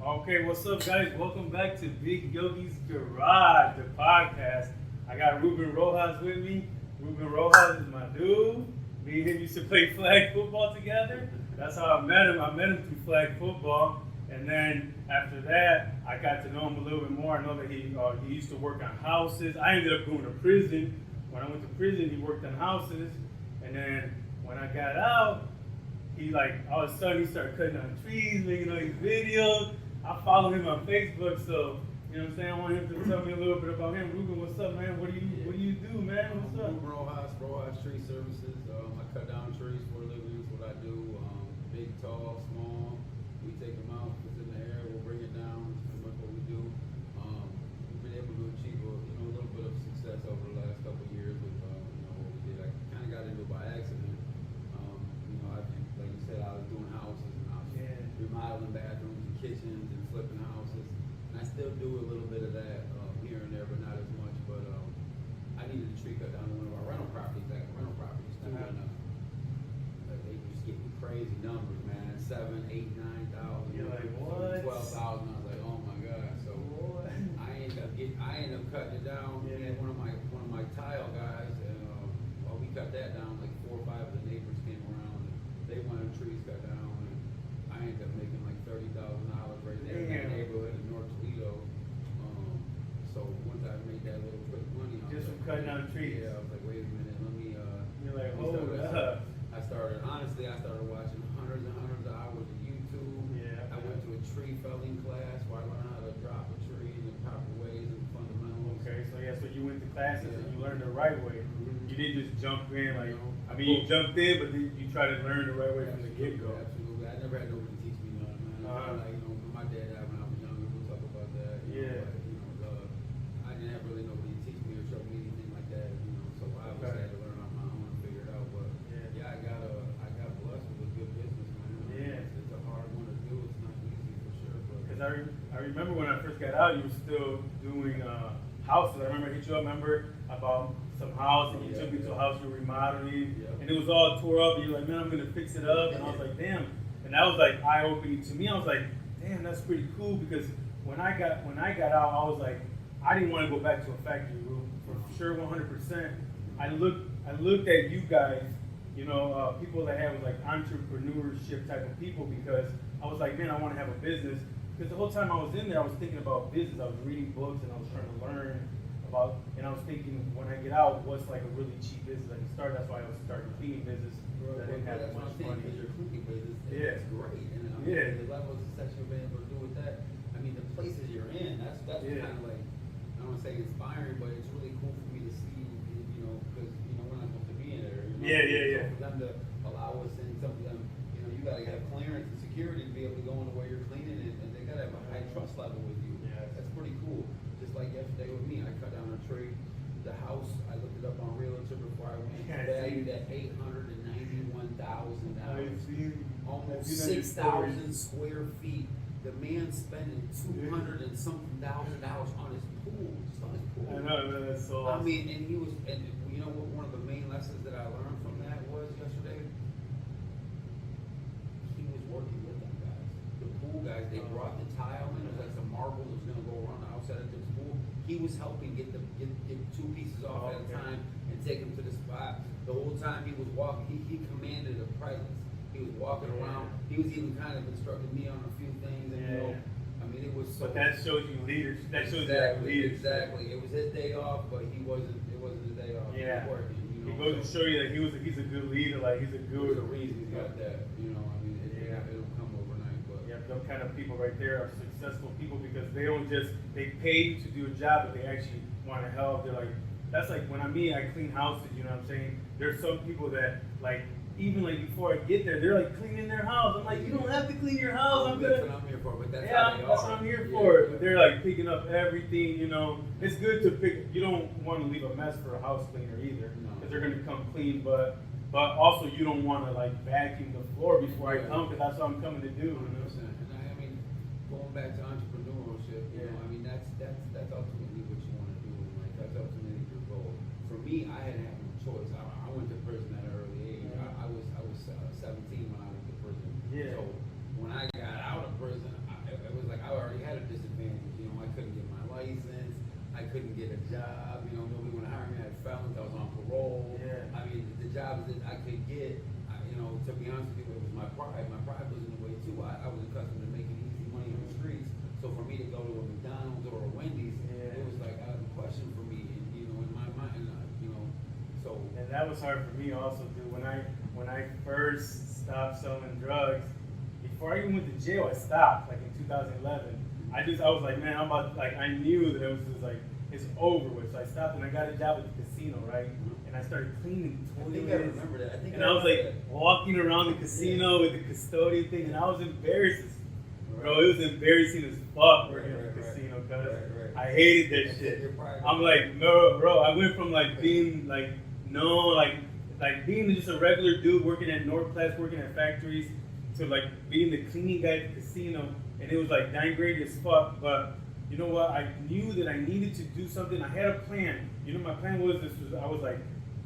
Okay, what's up, guys? Welcome back to Big Yogi's Garage, the podcast. I got Ruben Rojas with me. Ruben Rojas is my dude. Me and him used to play flag football together. That's how I met him. I met him through flag football. And then after that, I got to know him a little bit more. I know that he used to work on houses. I ended up going to prison. When I went to prison, he worked on houses. And then when I got out, he all of a sudden he started cutting down trees, making all these videos. I follow him on Facebook, so you know what I'm saying. I want him to tell me a little bit about him. Ruben, what's up, man? What do you do, man? What's up? Ruben Rojas, Tree Services. I cut down trees for a living. That's what I do. Big, tall, small. We take them out, put it in the air, we'll bring it down. That's pretty much what we do. We've been able to achieve a little bit of success over the last couple of years with what we did. I kind of got into it by accident. Like you said, I was doing houses and I was remodeling bathrooms and kitchens and flipping houses. And I still do a little bit of that here and there, but not as much. But I needed a tree cut down on one of our rental properties too. And they just give me crazy numbers, man. 7, 8, 9,000. You're like, what? 12,000. I was like, oh my god. So I ended up cutting it down. Yeah. And one of my tile guys, and we cut that down. Like 4 or 5 of the neighbors came around. And they wanted trees cut down, and I ended up making like $30,000 right there in that neighborhood in North Toledo. So once I made that little quick money, Just from cutting down trees. Yeah, I was like, wait a minute, let me. You're like, hold up. I started watching hundreds and hundreds of hours of YouTube. Yeah. I went to a tree felling class where I learned how to drop a tree in the proper ways and fundamentals. Okay, so you went to classes and you learned the right way. Mm-hmm. You didn't just jump in you jumped in, but then you tried to learn the right way from the get-go. Absolutely. I never had nobody teach me nothing, man. My dad died when I was younger. We'll talk about that. I didn't have really nobody to teach me or show me anything like that. So I obviously had to learn on my own and figure it out. But I got blessed with a good business, man. Yeah. It's a hard one to do. It's not easy for sure. Because I remember when I first got out, you were still doing houses. I remember I hit you up, about some house, and you took me to a house you were remodeling, and it was all tore up, and you're like, man, I'm gonna fix it up, and I was like, damn, and that was like eye-opening to me. I was like, damn, that's pretty cool, because when I got out, I was like, I didn't want to go back to a factory room for sure, 100%. I looked at you guys, people that have like entrepreneurship type of people, because I was like, man, I want to have a business. Because the whole time I was in there, I was thinking about business. I was reading books and I was trying to learn about, and I was thinking when I get out, what's like a really cheap business I can start. That's why I was starting a cleaning business. I didn't have that much money. Because your cleaning business, Yeah. it's great. And Yeah. the level of success you've been able to do with that. I mean, the places you're in, that's Yeah. kind of like, I don't want to say inspiring, but it's really cool for me to see, because we're not supposed to be in there. Yeah. So for them to allow us in, some of them, you got to have clearance and security to be able to go into where you're cleaning, and they got to have a high trust level with you. Yeah. That's pretty cool. Just like yesterday with me, I cut down a tree. The house, I looked it up on Realtor before I went. Valued at $891,000. Almost 6,000 square feet. The man spending $200 and something thousand on his pool, just on his pool. I know, that's so awesome. I mean, and he was, and you know what? One of the main lessons that I learned from that was yesterday. He was working with them guys, the pool guys. They brought the tile in. It was like some marble that was going to go around the outside of the pool. He was helping get 2 pieces off at a time and take them to the spot. The whole time he was walking, he commanded a presence. He was walking around. He was even kind of instructing me on a few things. And, I mean, it was so. But that shows you leadership. That shows exactly, you leadership. Exactly. It was his day off, but it wasn't his day off. Yeah. He was working. It goes to show you that he's a good leader. Like he's a good. There's a reason he's got that. I mean, it'll come overnight. But them kind of people right there are successful people because they don't just pay you to do a job, but they actually want to help. They're like, that's like when I clean houses. You know what I'm saying? There's some people that even before I get there, they're like cleaning their house. I'm like, you don't have to clean your house. That's what I'm here for. But that's what I'm here for. But they're like picking up everything. It's good to pick. You don't want to leave a mess for a house cleaner either, because they're gonna come clean. But also you don't want to vacuum the floor before I come, because that's what I'm coming to do. 100%. And I mean, going back to entrepreneurship, I mean that's ultimately what you want to do. That's ultimately your goal. For me, I had to have no choice. I went to prison at an early age. I was 17 when I went to prison. Yeah. So when I got out of prison, it was like I jobs that I could get, you know, to be honest with you, it was my pride. My pride was in the way too. I was accustomed to making easy money on the streets. So for me to go to a McDonald's or a Wendy's, it was like out of the question for me. And, you know, in my mind, you know, so. And that was hard for me also, dude. When I first stopped selling drugs, before I even went to jail, I stopped like in 2011. I was like, man, I knew that it was just like, it's over with. So I stopped and I got a job at the casino, right? And I started cleaning toilets. I remember that. I was like walking around the casino with the custodian thing, and I was embarrassed. Bro, it was embarrassing as fuck working at the casino, cuz I hated that shit. I'm like, no, bro, I went from like being like, like being just a regular dude working at North Class, working at factories, to like being the cleaning guy at the casino, and it was like downgraded as fuck. But you know what? I knew that I needed to do something. I had a plan. You know, my plan was I was like,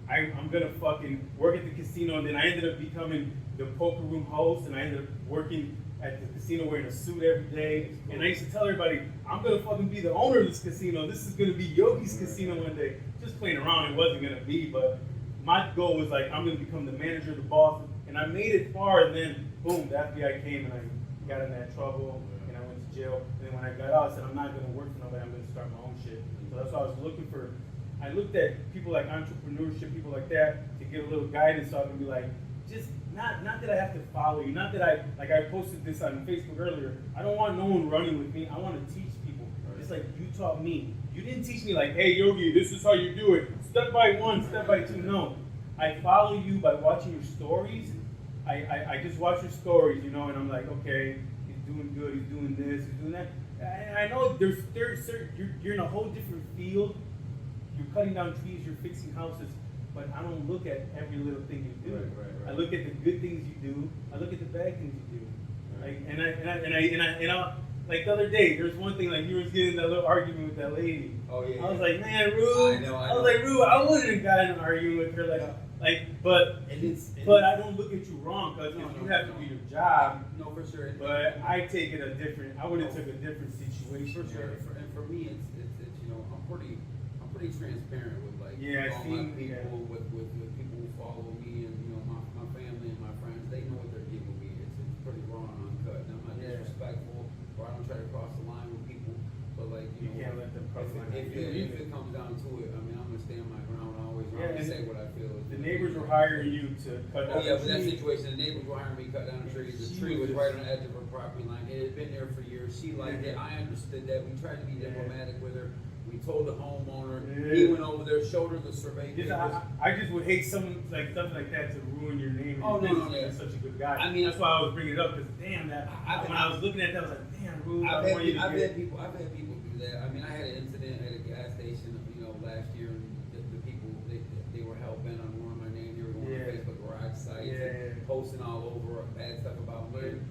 I'm gonna fucking work at the casino, and then I ended up becoming the poker room host, and I ended up working at the casino wearing a suit every day. And I used to tell everybody, I'm gonna fucking be the owner of this casino. This is gonna be Yogi'Z casino one day. Just playing around, it wasn't gonna be, but my goal was like, I'm gonna become the manager, the boss, and I made it far. And then boom, the FBI came and I got in that trouble, and I went to jail. And then when I got out, I said, I'm not gonna work for nobody. I'm gonna start my own shit. So that's why I was looking for. I looked at people like entrepreneurship, people like that, to get a little guidance, so I can be like, just not that I have to follow you, not that I posted this on Facebook earlier. I don't want no one running with me. I want to teach people. Right. Just like you taught me. You didn't teach me like, hey Yogi, this is how you do it. Step by one, step by two. No. I follow you by watching your stories. I just watch your stories, you know, and I'm like, okay, he's doing good, he's doing this, he's doing that. And I know there's certain, you're in a whole different field. You're cutting down trees, you're fixing houses, but I don't look at every little thing you do. Right. I look at the good things you do. I look at the bad things you do. Right. Like, like the other day, there's one thing, like you was getting that little argument with that lady. Oh yeah. I was like, man, Rube. I was like, Rube, I wouldn't have gotten an argument with her, but I don't look at you wrong, because you have to do your job. No, for sure. But I take it I would have took a different situation. For sure. And for me, it's you know, I'm pretty transparent with like all my people, with people who follow me, and you know my family and my friends. They know what they're giving me. It's pretty raw and uncut, and I'm not disrespectful, or I don't try to cross the line with people. But like you know, can't let them cross the line. If it comes down to it, I mean, I'm gonna stand my ground. I always say what I feel. The neighbors were hiring you to cut down. Oh yeah, but that situation, the neighbors were hiring me to cut down the trees. The tree was right on the edge of her property line. It had been there for years. She liked it. I understood that. We tried to be diplomatic with her. We told the homeowner. He went over there, showed her the survey. I just would hate something like that to ruin your name. Oh no, you're such a good guy. I mean, that's why I was bringing it up, because damn that. When I was looking at that, I was like, damn, Ruben. I've had people do that. I mean, I had an incident at a gas station, you know, last year, and the people they were hell bent on ruining my name. They were going on Facebook garage sites and posting all over bad stuff about me.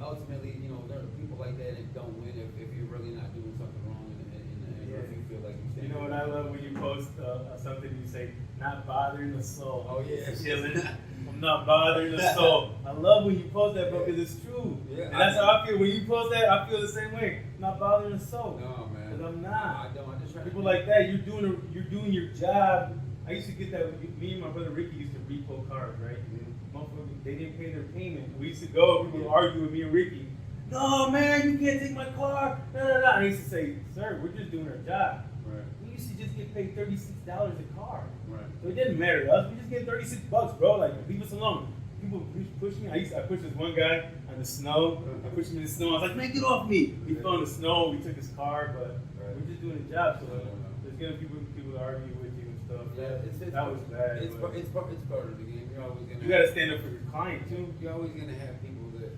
Ultimately, you know, there are people like that that don't win if you're really not doing something wrong. If you feel like you know what I love when you post something, you say, not bothering the soul. Oh yeah, chilling. I'm not bothering the soul. I love when you post that, bro, because it's true. Yeah, and that's how I feel. When you post that, I feel the same way. I'm not bothering the soul. No, man. Because I'm not. No, I don't. I just try people like that, you're doing your job. I used to get that. Me and my brother Ricky used to repo cars, right? Motherfuckers, they didn't pay their payment. We used to go. People would argue with me and Ricky. No, man, you can't take my car. I used to say, sir, we're just doing our job. Right. We used to just get paid $36 a car. Right. So it didn't matter to us. We just get $36, bro. Like, leave us alone. People push me. I pushed this one guy on the snow. I pushed him in the snow. I was like, man, get off me. He fell in the snow. We took his car, but we're just doing a job. So there's gonna be people to argue with you and stuff. Yeah, that was bad. It's part of the game. You're always gonna. You gotta stand up for your client too. You're always gonna have people that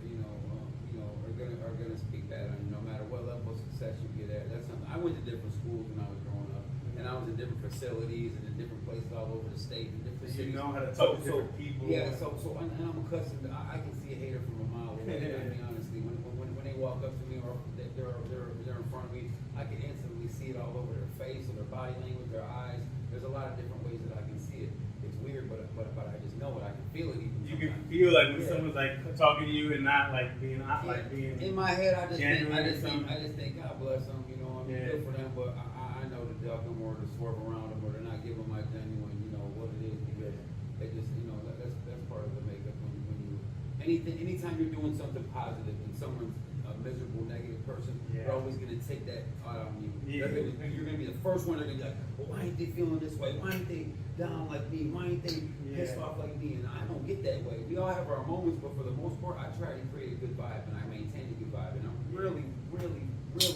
are gonna speak bad on you, no matter what level of success you get at. That's something. I went to different schools when I was growing up, and I was in different facilities and in different places all over the state and different cities. You know how to talk to different people. Yeah, and I'm accustomed. I can see a hater from a mile away. I mean, honestly, when they walk up to me or they're in front of me, I can instantly see it all over their face or their body language, their eyes. There's a lot of different ways that I can see it. It's weird, but I just know it. I can feel it even. You can feel like when someone's like talking to you and not like being in my head. I just think God bless them. You know, I mean, good for them. But I know to duck them or to swerve around them or to not give them my genuine, you know, what it is, because it just, you know, that's part of the makeup when you, anytime you're doing something positive and someone's a miserable, negative person, they're always gonna take that out on you. Yeah. You're gonna be the first one. They're gonna be like, well, why ain't they feeling this way? Why ain't they down like me? Why ain't they pissed off like me? And I don't get that way. We all have our moments, but for the most part, I try to create a good vibe and I maintain a good vibe. And I'm really,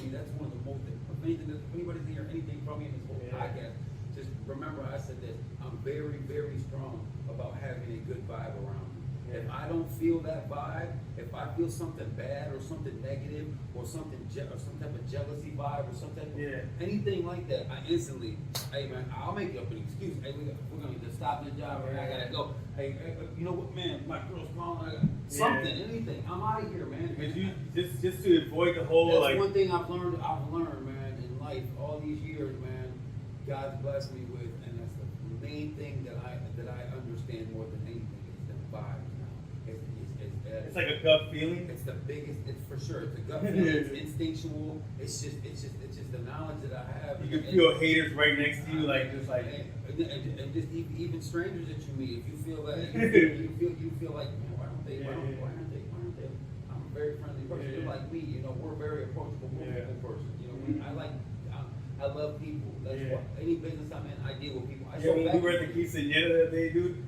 that's one of the most, if anybody's hear anything from me in this whole podcast, just remember I said this, I'm very, very strong about having a good vibe around me. If I don't feel that vibe, if I feel something bad or something negative or something or some type of jealousy vibe or some type of anything like that, I instantly, hey man, I'll make up an excuse. Hey, we're gonna just stop this job and I gotta go. Hey, you know what, man? My girl's calling. I got something, anything. I'm out of here, man. Because you just to avoid the whole that's one thing I've learned, man, in life all these years, man. God's blessed me with, and that's the main thing that I understand more than anything is the vibe. It's like a gut feeling. It's the biggest. It's for sure. It's a gut feeling. It's instinctual. It's just the knowledge that I have. You can feel haters right next to you, like just like. And just even strangers that you meet, if you feel that, you feel like, man, why aren't they? I'm a very friendly person. You're like me. You know, we're a very approachable person. You know, I love people. That's what any business I'm in, I deal with people. When we were at the quinceañera that day, dude,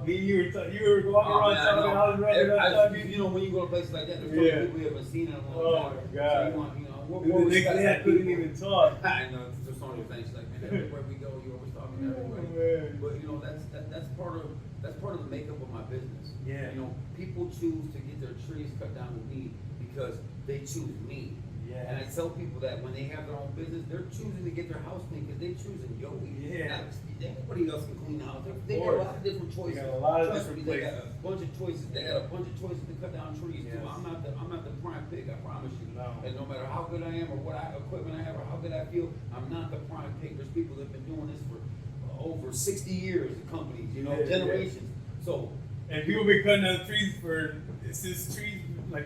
me and you were walking around talking. I was running. You know, when you go to places like that, there's so many people you haven't seen in a long time. Oh my God. So you want, you know, the next day I couldn't even talk. I know. So Sonya was saying, she's like, man, everywhere we go, you always talking to everybody. But you know, that's part of the makeup of my business. Yeah. You know, people choose to get their trees cut down with me because they choose me. Yeah. And I tell people that when they have their own business, they're choosing to get their house clean because they're choosing Yogi'Z. Yeah. Anybody else can clean the house. They got a lot of different choices. They got a lot of different They places. got a bunch of choices. They got a bunch of choices to cut down trees too. Yes. I'm not the prime pick. I promise you. No. And no matter how good I am or what equipment I have or how good I feel, I'm not the prime pick. There's people that have been doing this for over 60 years. Companies, you know, generations. So. And people been cutting down trees since trees like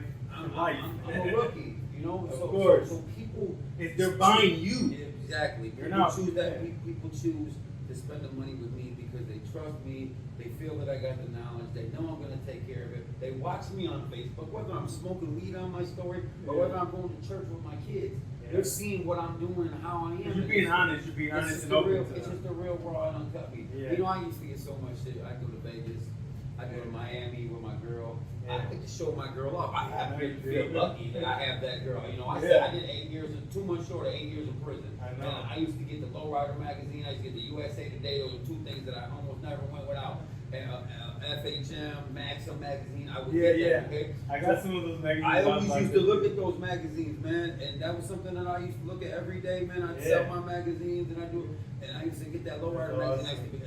life. I'm a rookie. You know, so people, they're buying you. Exactly. People choose that. People choose to spend the money with me because they trust me. They feel that I got the knowledge. They know I'm going to take care of it. They watch me on Facebook, whether I'm smoking weed on my story or whether I'm going to church with my kids. They're seeing what I'm doing and how I am. You're being honest. It's And open. It's just the real raw and uncut me. You know, I used to get so much shit. I go to Vegas. I go to Miami with my girl. I like to show my girl off. I happen to feel lucky that I have that girl. You know, I said I did 8 years, 2 months short of 8 years in prison. I know. And I used to get the Lowrider magazine. I used to get the USA Today. Those are two things that I almost never went without. And FHM, Maxim magazine. I would get that. Okay. I got some of those magazines. I always used to look at those magazines, man, and that was something that I used to look at every day, man. I'd sell my magazines, and I used to get that Lowrider magazine.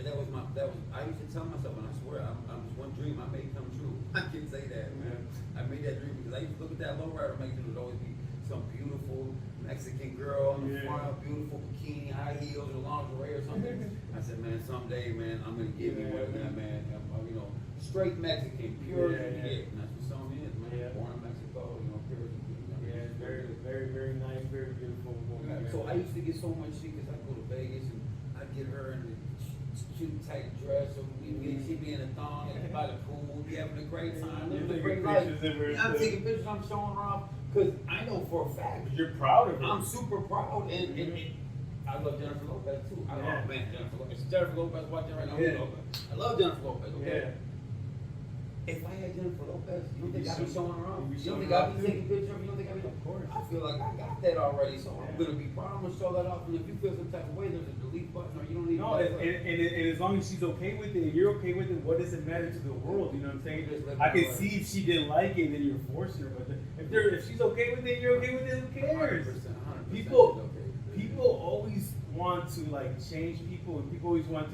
I used to tell myself, and I swear, I'm just one dream I made come true. I can say that, man. I made that dream because I used to look at that Lowrider magazine. It would always be some beautiful Mexican girl on the front, beautiful bikini, high heels, or lingerie or something. I said, man, someday, man, I'm gonna give you what that man. You know, straight Mexican, pure as you get. And that's what Sonya is, man. Born in Mexico, you know, pure as you get. Yeah, very, very, very nice, very beautiful woman. So I used to get so much shit because I go to Vegas and I'd get her in a cute tight dress, or she'd be in a thong and by the pool, we'd be having a great time, living a great life. I'm taking pictures, I'm showing her off because I know for a fact. You're proud of her. I'm super proud, and I love Jennifer Lopez too. I love Jennifer Lopez. Jennifer Lopez watching right now. I love Jennifer Lopez. Okay. If I had Jennifer Lopez, you don't think I'd be showing her off? You don't think I'd be taking pictures of her? You don't think I'd be? Of course. I feel like I got that already, so I'm gonna be proud. I'm gonna show that off. And if you feel some type of way, there's a delete button, or you don't need. No, and as long as she's okay with it, and you're okay with it, what does it matter to the world? You know what I'm saying? I can see if she didn't like it, then you're forcing her. But if she's okay with it, you're okay with it. Who cares? 100%. People always want to like change people, and people always want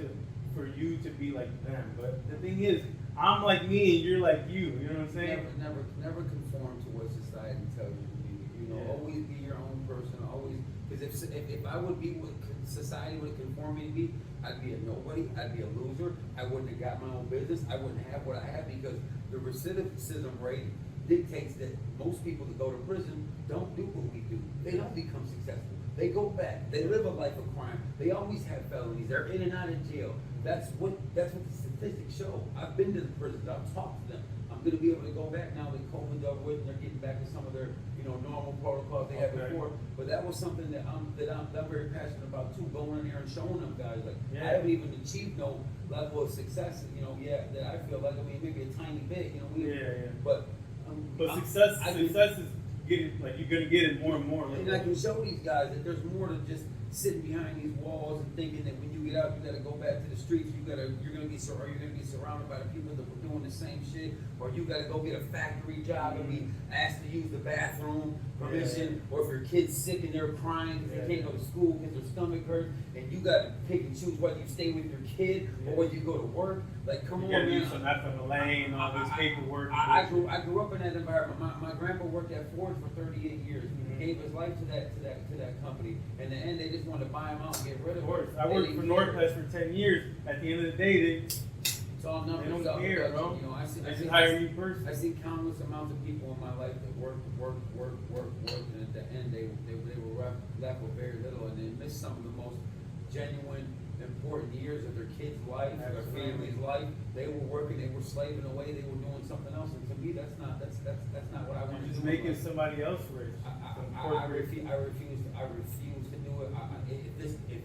for you to be like them. But the thing is, I'm like me and you're like you. You know what I'm saying? Never conform to what society tells you to be. You know, always be your own person. Always, because if I would be what society would conform me to be, I'd be a nobody. I'd be a loser. I wouldn't have got my own business. I wouldn't have what I have because the recidivism rate dictates that most people that go to prison don't do what we do. They don't become successful. They go back. They live a life of crime. They always have felonies. They're in and out of jail. That's what the statistics show. I've been to the prisons. I've talked to them. I'm going to be able to go back now that COVID's over with, and they're getting back to some of their, normal protocols they had before. But that was something that I'm very passionate about too. Going in there and showing them guys, like, I haven't even achieved no level of success. That I feel like, maybe a tiny bit. But success is getting, like, you're gonna get it more and more. And I can show these guys that there's more than just sitting behind these walls and thinking that when you get out, you gotta go back to the streets. You're gonna be surrounded by the people that were doing the same shit, or you gotta go get a factory job and be asked to use the bathroom permission, or if your kid's sick and they're crying because they can't go to school because their stomach hurts, and you gotta pick and choose whether you stay with your kid or whether you go to work. Like, come on, man. Some FMLA, all this paperwork. I grew up in that environment. My grandpa worked at Ford for 38 years. He gave his life to that company. In the end, they just wanted to buy him out and get rid of him. Of course. I worked for Northwest for 10 years. At the end of the day, it's all numbers. They don't care, bro. I just hire me first. I see countless amounts of people in my life that work, and at the end they were left with very little, and they missed some of the most genuine, important years of their kid's life, their family's life. They were working, they were slaving away, they were doing something else, and to me, that's not what I want to do. Just making somebody else rich. I refuse to do it.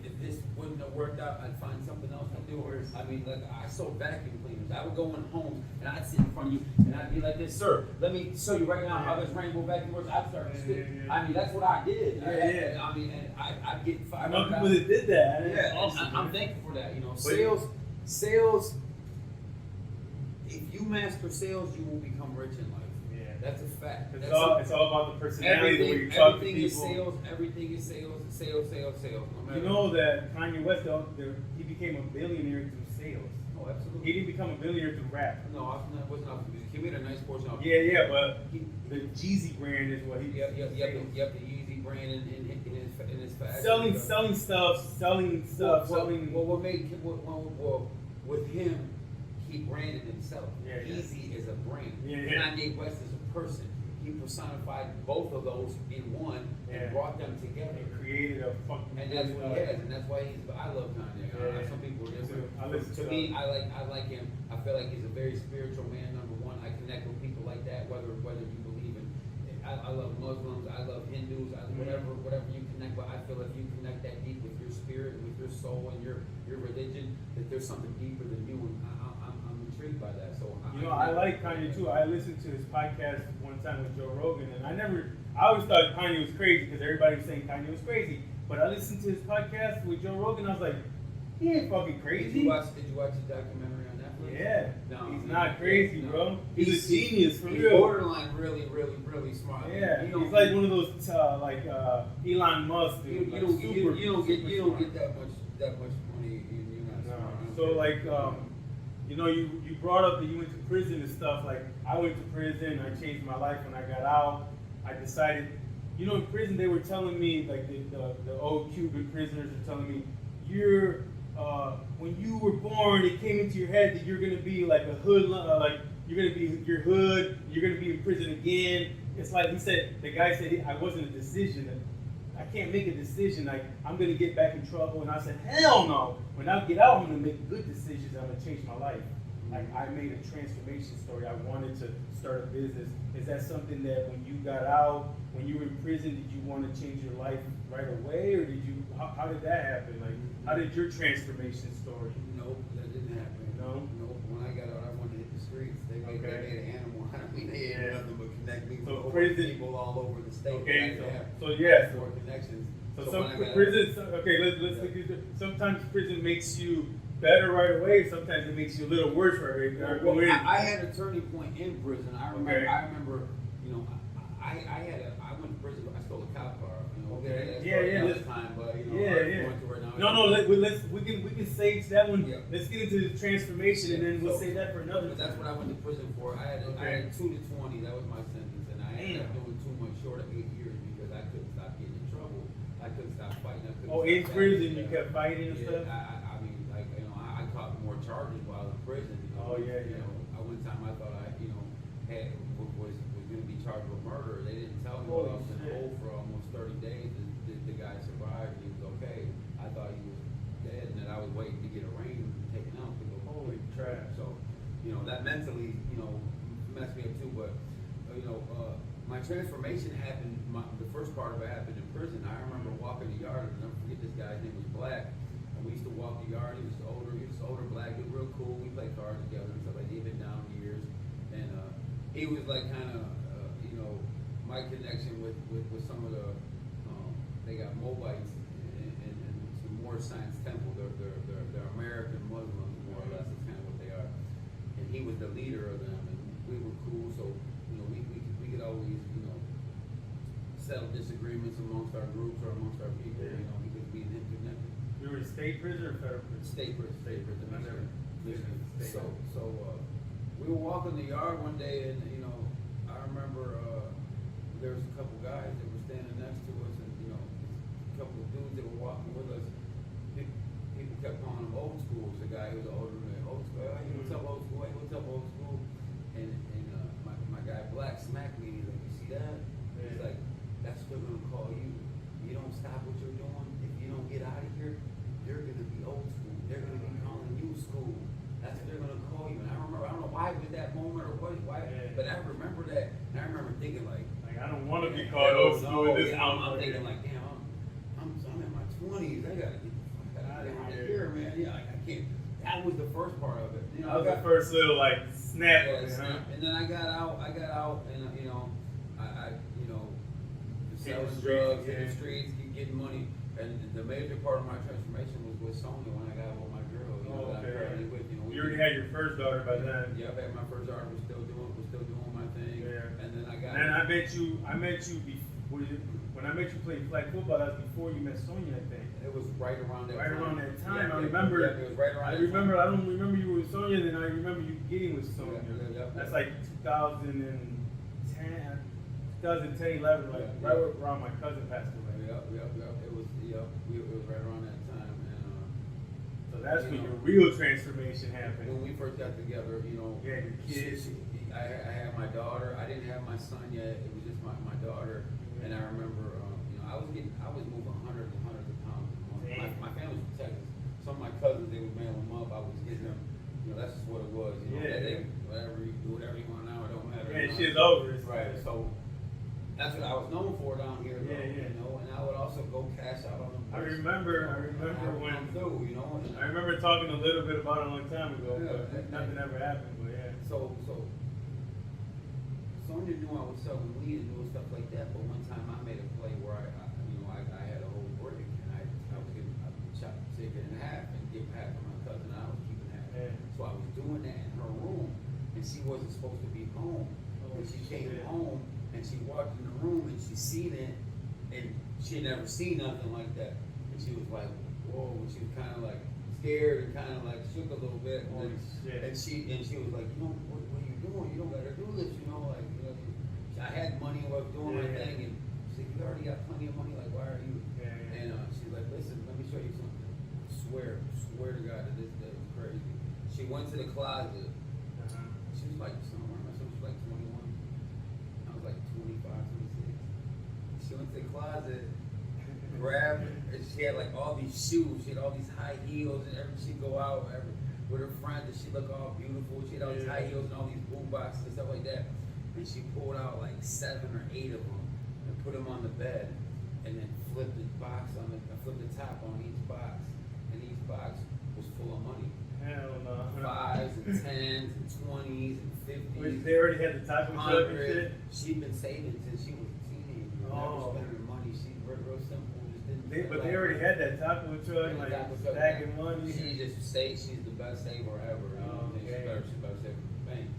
If this wouldn't have worked out, I'd find something else to do. I sold vacuum cleaners. I would go in homes and I'd sit in front of you and I'd be like this, sir, let me show you right now how this rainbow vacuum works. I'd start to spit. That's what I did. And I'd get fired. I know people that did that. Yeah, awesome, I'm thankful for that. Sales. If you master sales, you will become rich in life. That's a fact. It's all about the personality, the way you talk to people. Everything is sales. No you know that Kanye West, he became a billionaire through sales. Oh, absolutely. He didn't become a billionaire through rap. No, I wasn't off the music. He made a nice portion of it. But the Yeezy brand is what he. The Yeezy brand in his fashion. Selling stuff. With him, he branded himself. Yeezy is a brand. Kanye West is a person. He personified both of those in one and brought them together. And created a fucking. And that's what he has, and that's why I love Kanye. Some people are different. To me, I like him. I feel like he's a very spiritual man. Number one, I connect with people like that, whether you believe in. I love Muslims. I love Hindus. Whatever you connect with. I feel if you connect that deep with your spirit, with your soul, and your religion, that there's something deeper than you. And I'm intrigued by that. So I like Kanye too. I listened to his podcast one time with Joe Rogan, and I always thought Kanye was crazy because everybody was saying Kanye was crazy. But I listened to his podcast with Joe Rogan, I was like, he ain't fucking crazy. Did you watch the documentary on Netflix? Yeah. No, he's not crazy, bro. He's a genius for real. He's borderline really smart. Yeah, he's like one of those Elon Musk dude. You don't get that much money. You're not smart. So you brought up that you went to prison and stuff. Like, I went to prison. I changed my life when I got out. I decided, in prison they were telling me, like the old Cuban prisoners are telling me, when you were born, it came into your head that you're gonna be like a hood, like you're gonna be your hood. You're gonna be in prison again. It's like the guy said, I wasn't a decision. I can't make a decision. Like, I'm gonna get back in trouble. And I said, hell no. When I get out, I'm gonna make good decisions. I'm gonna change my life. Like, I made a transformation story. I wanted to start a business. Is that something that when you got out, when you were in prison, did you want to change your life right away, or how did that happen? Like, how did your transformation story? Nope, that didn't happen. No? Nope. When I got out, I wanted to hit the streets. They made an animal out of me. They had nothing but connect me with people all over the state. Okay, so more connections. So some prison. Okay, let's look at it. Sometimes prison makes you better right away. Sometimes it makes you a little worse right away. I had a turning point in prison. I remember. I went to prison. I stole a cop car. This time, but we can save that one. Yeah. Let's get into the transformation, and then we'll save that for another. But that's what I went to prison for. I had 2 to 20. That was my sentence, and I ended up doing 2 months short of 8 years because I couldn't stop getting in trouble. I couldn't stop fighting. In prison, you kept fighting and stuff. I caught more charges while in prison. One time I thought I was tell me Holy I was in shit. hole for almost 30 days. The guy survived. He was okay. I thought he was dead, and then I was waiting to get a rain taken out to go. Holy crap. So, that mentally, messed me up too. But, my transformation happened. The first part of it happened in prison. I remember walking the yard, and I'll never forget this guy's name was Black. And we used to walk the yard. He was older black, he was real cool. We played cards together and stuff like that. He'd been down years, and he was like kind of, my connection with some of the, they got Moabites and some more Science Temple. They're American Muslims, more or less. That's kind of what they are. And he was the leader of them, and we were cool. So we could always settle disagreements amongst our groups or amongst our people. Yeah. Because we didn't connect. You were in state prison or federal prison? State prison. I never. Michigan. State. So we were walking the yard one day, and I remember there was a couple guys that were standing next to us, and a couple of dudes that were walking with us. People kept calling him old school. It's a guy who was older than me. Old school. Hey, what's up, old school? Hey, what's up, old school? And my guy Black smacked me. He's like, you see that? He's like, that's what they're gonna call you. You don't stop what you're doing. If you don't get out of here, you're gonna be old school. They're gonna be calling you school. That's what they're gonna call you. And I remember, I don't know why it was that moment or why, but I remember that. And I remember thinking like I don't want to be called old school. This I'm thinking like, damn, I'm in my 20s. I gotta get the fuck out of here, man. Yeah, like, I can't. That was the first part of it. That was the first little snap. Yeah, of it, huh? and then I got out, and I selling streets, drugs in yeah. the streets, getting money. And the major part of my transformation was with Sonya when I got with my girl. That I'm currently with. You already had your first daughter by then. Yeah, I had my first daughter. Was still doing my thing. Yeah. And then I got. And I met you before when I met you playing flag football. That was before you met Sonya, I think. It was right around that. Right time. around that time. Yeah, I remember. Yeah, it was right around. I remember. I don't remember you with Sonya. Then I remember you getting with Sonya. Yeah. That's like 2010, 11, like right around my cousin passed away. It was right around that time, and So that's when your real transformation happened. when we first got together, Yeah, your kids. I had my daughter. I didn't have my son yet. It was just my daughter, and I remember, I was moving hundreds and hundreds of pounds. My family was from Texas. Some of my cousins, they would mail them up. I was getting them. That's just what it was. Whatever you do, whatever you want now, it don't matter. Yeah, shit's over. Right. So that's what I was known for down here. Though, Yeah. And I would also go cash out on them. I remember when. And I remember talking a little bit about it a long time ago, Yeah. but nothing ever happened. But yeah. So Sonya knew I was selling weed and doing stuff like that. But one time I made a play where I had a whole brick, and I take it in half and give half to my cousin. And I was keeping half. Yeah. So I was doing that in her room, and she wasn't supposed to be home. Oh, And she came shit. home, and she walked in the room, and she seen it, and she had never seen nothing like that. And she was like, whoa, and she was kind of like scared and kind of like shook a little bit. Holy shit. And she was like, what are you doing? You don't gotta do this, I had money, I was doing my Yeah. thing, and she said, you already got plenty of money, like, why are you? Yeah. And she's like, listen, let me show you something. Swear to God that this is crazy. She went to the closet. Uh-huh. She was like, she was like 21. I was like 25, 26. She went to the closet, grabbed, and she had like all these shoes. She had all these high heels, and she'd go out with her friends, and she looked all beautiful. She had all these high heels and all these boom boxes and stuff like that. And she pulled out like 7 or 8 of them and put them on the bed, and then flipped the top on each box, and each box was full of money. Hell no. 5s and 10s and 20s and 50s. Which they already had the type of stuff and shit. She'd been saving since she was a teenager. Never spent her money. She's real simple. But they already had that taco truck, like stacking money. She just stays. She's the best saver ever. She's better save for the bank.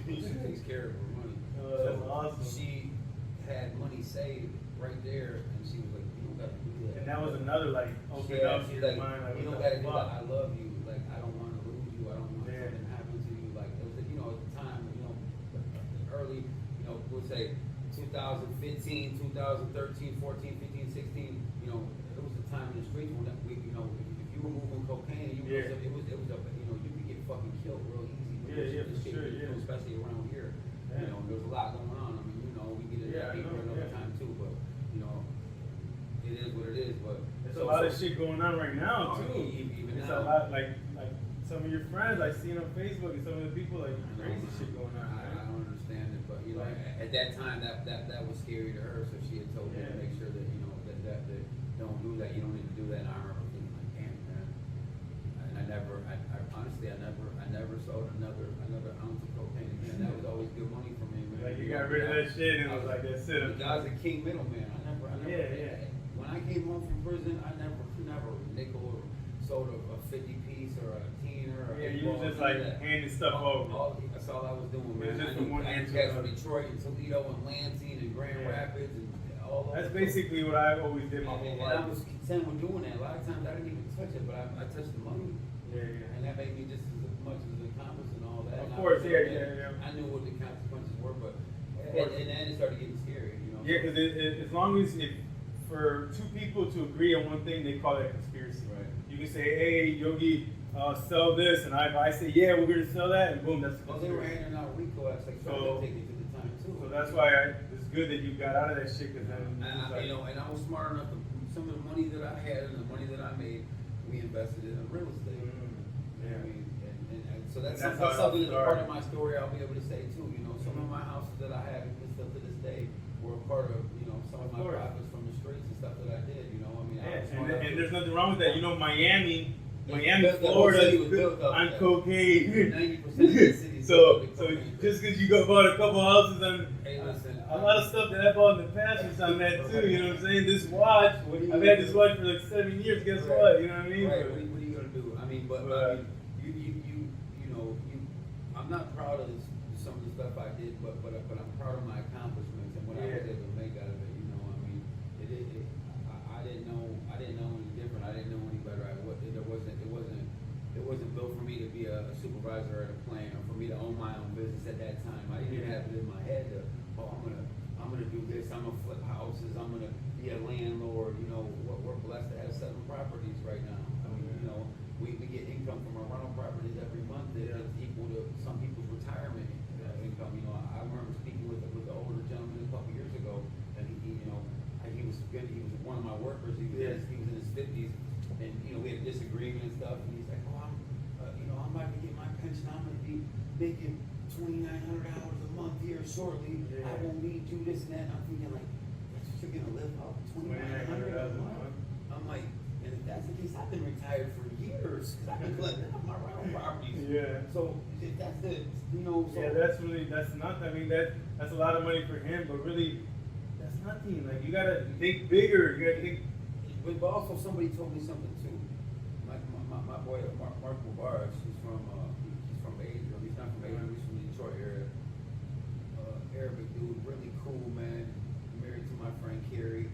She takes care of her money. That's awesome. She had money saved right there, and she was like, "You don't gotta do that." And that was another open up She's your like, mind. "You don't gotta do that. I love you. Like, I don't want to lose you. I don't want something to happen to you." Like, it was, at the time, early, we'll say 2015, 2013, 14, 15, 16. It was a time in the streets when if you were moving cocaine, it was you could get fucking killed real easy. For sure. Especially around here. There was a lot going on. I mean, we get it every time. a lot of shit going on right now Oh, too. even It's now. a lot like some of your friends I seen on Facebook and some of the people like crazy shit going on. I don't understand it, but you know, at that time that was scary to her, so she had told me to make sure that that don't do that. You don't need to do that. And I remember thinking like, damn, man. And I honestly never sold another ounce of cocaine again. That was always good money for me, man. Like you got rid of that shit and it was like that's it. The guy's a king middleman. I never. When I came home from prison, I never nickel or sold a 50 piece or a teener. Or You was just like handing stuff over. That's all I was doing, It was man. just from one hand to catch another. Detroit and Toledo and Lansing and Grand Rapids and all over. That's basically what I always did my whole And life. I was content with doing that. A lot of times I didn't even touch it, but I touched the money. Yeah. And that made me just as much as accomplished and all that. Of And course, I knew what the consequences were, but and then it started getting scary, you know. Yeah, because as long as for two people to agree on one thing, they call it a conspiracy. Right. You can say, hey, Yogi, sell this, and I say, yeah, we're going to sell that, and boom, that's a Well, they were conspiracy. handing out RICO acts, like trying to take it to the time too. So that's why it's good that you got out of that shit, because then And I was smart enough to some of the money that I had and the money that I made, we invested in real estate. Yeah. I mean, and so that's And that's something how it that's part started. of my story. I'll be able to say too. You know, some of my houses that I have and still to this day were a part of some of my profits from the streets and stuff that I did. You know, I mean, and there's nothing wrong with that. You know, Miami, Florida Florida is is built on up, cocaine. 90% of the city is So built up. just because you bought a couple houses on Hey, listen, a lot of stuff that I bought in the past was on that too. You know what I'm saying? This watch, I've had this watch for like 7 years. Guess what? You know what I mean? Right. What are you gonna do? I mean, but I mean, I'm not proud of some of the stuff I did, but I'm proud of my accomplishments and what I was able to make out of it. You know, I mean, I didn't know any different. I didn't know any better. It wasn't built for me to be a supervisor at a plant or for me to own my own business at that time. I didn't even have it in my head to, I'm gonna do this. I'm gonna flip houses. I'm gonna be a landlord. You know, we're blessed to have 7 properties right now. I mean, we get income from our rental properties every month that's equal to some people's retirement income. You know, I remember speaking with the older gentleman a couple years ago, and he was one of my workers. He was in his 50s, and we had a disagreement and stuff. And he's like, "Oh, I'm about to get my pension. I'm going to be making $2,900 a month here shortly. I won't need you this and that." And I'm thinking like, "That's what you're going to live off $2,900 a month?" I'm like, and if that's the case, I've been retired for years because I've been collecting off my rental properties. Yeah. So if that's the, that's nothing. I mean, that's a lot of money for him, but really, that's nothing. Like, you gotta think bigger. You gotta think. But also, somebody told me something too. My boy, Mark Mubarak, he's from Asia. He's not from Asia. He's from the Detroit area. Arabic dude, really cool man. Married to my friend Carrie.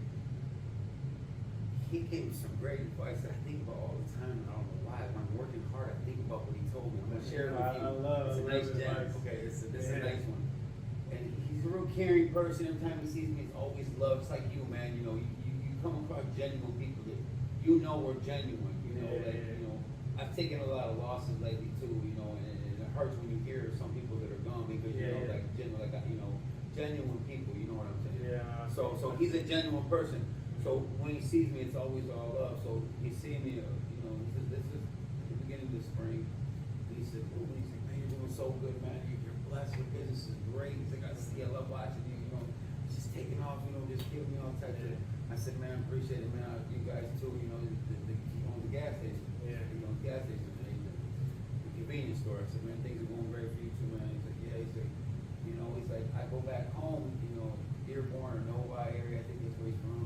He gave me some great advice that I think about all the time. And I don't know why. When I'm working hard, I think about what he told me. I'm gonna share it with you. It's a nice gem. Okay, it's a nice one. And he's a real caring person. Every time he sees me, he's always loved. It's like you, man. You come across genuine people that we're genuine. I've taken a lot of losses lately too. And it hurts when you hear some people that are gone because genuine people. You know what I'm saying? Yeah. So he's a genuine person. So when he sees me, it's always all love. So he's seeing me, he says, this is the beginning of the spring. And he said, man, you're doing so good, man. You're blessed. Your business is great. He's like, I love watching you, just taking off, just giving me all types of. I said, man, I appreciate it, man. You guys too, you own the gas station. Yeah. You own the gas station, the convenience store. I said, man, things are going great for you too, man. He's like, yeah. He's like, he's like, I go back home, Dearborn or Novi area, I think that's where he's from.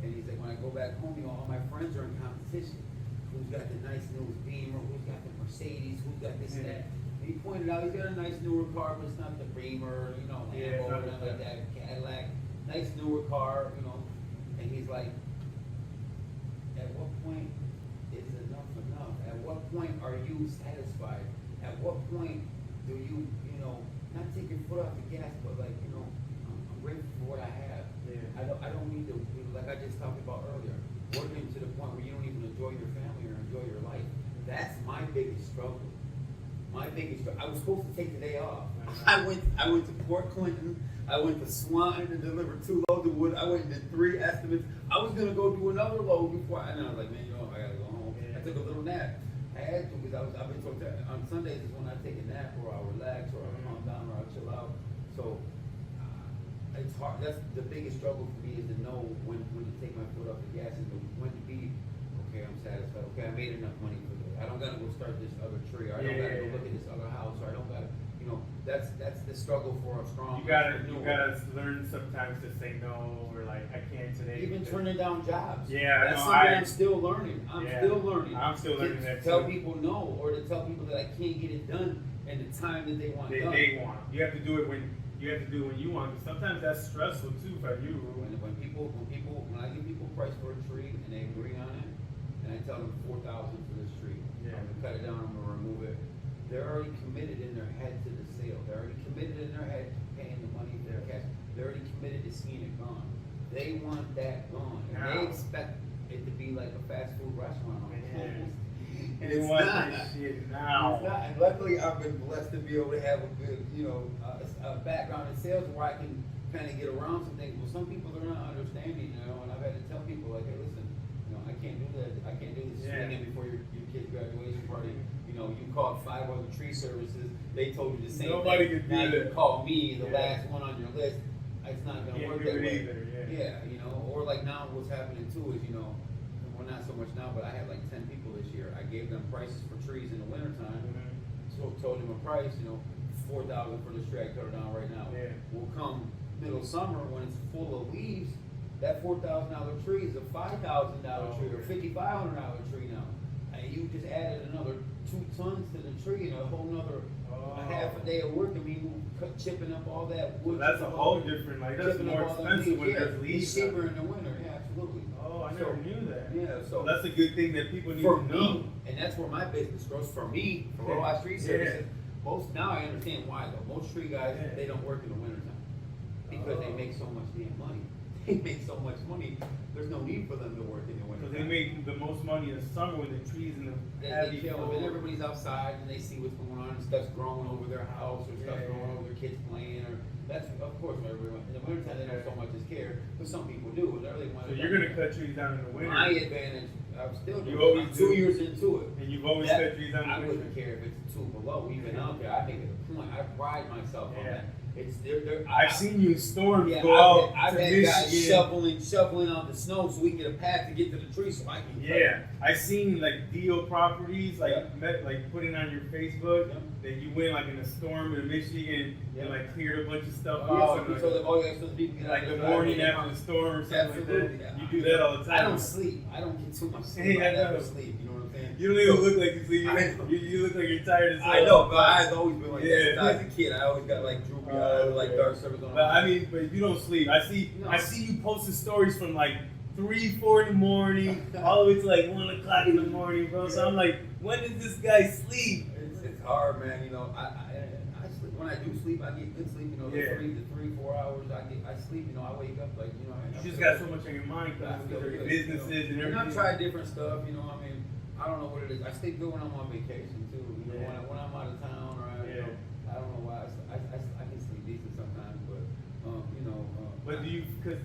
And he's like, when I go back home, all my friends are in competition. Who's got the nice new Beamer? Who's got the Mercedes? Who's got this and that? And he pointed out he's got a nice newer car, but it's not the Beamer, Lambo or nothing like that, Cadillac. Nice newer car, And he's like, at what point is enough enough? At what point are you satisfied? At what point do you, not take your foot off the gas, but like, I'm grateful for what I have. Yeah. I don't need to, like I just talked about earlier, working to the point where you don't even enjoy your family or enjoy your life. That's my biggest struggle. I was supposed to take the day off. I went to Port Clinton I went to Swanton to deliver 2 loads of wood. I went and did 3 estimates. I was gonna go do another load before, and I was like, man, you know, I gotta go home. I took a little nap. I had to because I've been told that on Sundays is when I take a nap or I'll relax or I'll calm down or I'll chill out. So it's hard. That's the biggest struggle for me is to know when to take my foot off the gas and when to be, okay, I'm satisfied. Okay, I made enough money for this. I don't gotta go start this other tree or I don't gotta go look at this other house or I don't gotta, you know, that's the struggle for a strong. You gotta learn sometimes to say no or like I can't today. Even turning down jobs. Yeah, that's something I'm still learning. I'm still learning. I'm still learning that tell too. people no or to tell people that I can't get it done in the time that they want done. They want. You have to do it when you want. Sometimes that's stressful too for you. When I give people a price for a tree and they agree on it, and I tell them $4,000 for this tree, I'm gonna cut it down, I'm gonna remove it. They're already committed in their head to the sale. They're already committed in their head to paying the money for their cash. They're already committed to seeing it gone. They want that gone, and they expect it to be like a fast food restaurant on campus. And They it's want not. that shit now. It's not. And luckily, I've been blessed to be able to have a good, background in sales where I can kind of get around some things. Well, some people are not understanding, and I've had to tell people like, hey, listen, I can't do that. I can't do this swinging before your kid's graduation party. You called 5 other tree services. They told you the same Nobody thing. could do Now that. you call me, the last one on your list. It's not going to Can't work do that it way. either, Or like now, what's happening too is, well, not so much now, but I had like 10 people this year. I gave them prices for trees in the wintertime. So told them a price, $4,000 for this tree. I cut it down right now. Will come middle summer when it's full of leaves. That $4,000 tree is a $5,000 tree or $5,500 tree now. And you just added another 2 tons to the tree and a whole nother a half a day of work. I mean, chipping up all that wood. That's a whole different, that's more expensive when there's leaves. It's cheaper in the winter, absolutely. Oh, I never knew that. Yeah, so that's a good thing that people need for to know. me, and that's where my business grows. For me, for YOGI'S services, most now I understand why though. Most tree guys they don't work in the wintertime because they make so much damn money. They make so much money. There's no need for them to work in the winter. Because they make the most money in the summer when the trees and the they chill and everybody's outside and they see what's going on and stuff's growing over their house or stuff's growing over their kids playing or that's of course everyone in the wintertime they don't so much as care, but some people do. And they really want so you're gonna cut trees down in the winter. My advantage, I'm still doing always 2 years into it. And you've always cut trees down in the winter. I wouldn't care if it's 2 below, even out there. I make it a point. I pride myself on that. It's I've seen you in storms go out I've to had Michigan. guys shoveling out the snow so we can get a path to get to the tree so I can I've seen like deal properties like putting on your Facebook that you went like in a storm in Michigan and like cleared a bunch of stuff out. So people get like the morning after the storm or something like that. You do that all the time. I don't sleep. I don't get too much sleep. I never sleep. You know what I'm saying? You don't even look like you sleep. You look like you're tired as hell. I know, but I've always been like that since I was a kid. I always got like droopy eyes, like dark circles on my eyes. But you don't sleep. I see you posting stories from like 3, 4 in the morning, all the way to like 1 o'clock in the morning, bro. So I'm like, when does this guy sleep? It's hard, man. I sleep. When I do sleep, I get good sleep. The 3, 4 hours I sleep. I wake up like you just got so much on your mind because your businesses and everything. And I've tried different stuff. I don't know what it is. I sleep good when I'm on vacation too. When I'm out of town or I don't know why. I can sleep decent sometimes, but But do you? Because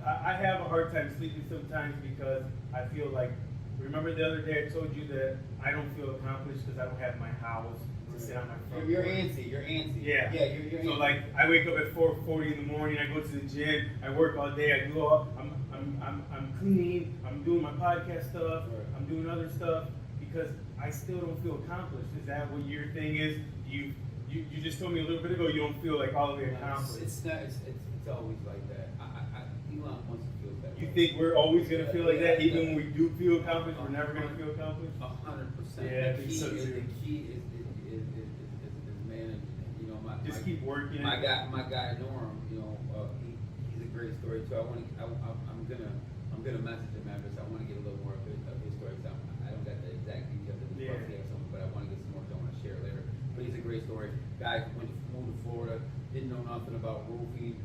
I have a hard time sleeping sometimes because I feel like. Remember the other day I told you that I don't feel accomplished because I don't have my house to sit on my front. You're antsy. You're antsy. Yeah. Yeah. You're so antsy. like I wake up at 4:40 in the morning. I go to the gym. I work all day. I do all. I'm cleaning. I'm doing my podcast stuff. I'm doing other stuff because I still don't feel accomplished. Is that what your thing is? You just told me a little bit ago you don't feel like all the way accomplished. It's always like that. Elon wants to feel that. You think we're always gonna feel like that, even when we do feel accomplished, we're never gonna feel accomplished? 100%. Yeah, I think so too. The key is managing. Just keep working. My guy Norm, he's a great story too. I'm gonna message him after this. I want to get a little more of his story. I don't got the exact details of his birthday or something, but I want to get some more. I want to share later. But he's a great story. Guy moved to Florida, didn't know nothing about roofing.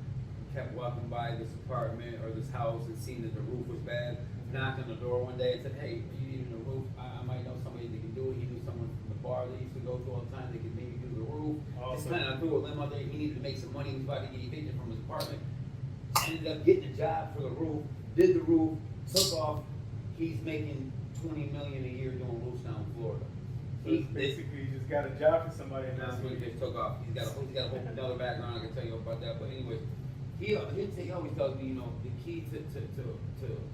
Kept walking by this apartment or this house and seen that the roof was bad. Knocked on the door one day and said, "Hey, you need a roof? I might know somebody that can do it." He knew someone from the bar they used to go to all the time. They could maybe do the roof. Just Awesome. kind of threw a limb out there. He needed to make some money. He was about to get evicted from his apartment. Ended up getting a job for the roof. Did the roof. Took off. He's making $20 million a year doing roofs down in Florida. So it's basically, you just got a job for somebody, and That's that's when what he just took off. He's got a whole another background. I can tell you about that. But anyway, he always tells me, you know, the key to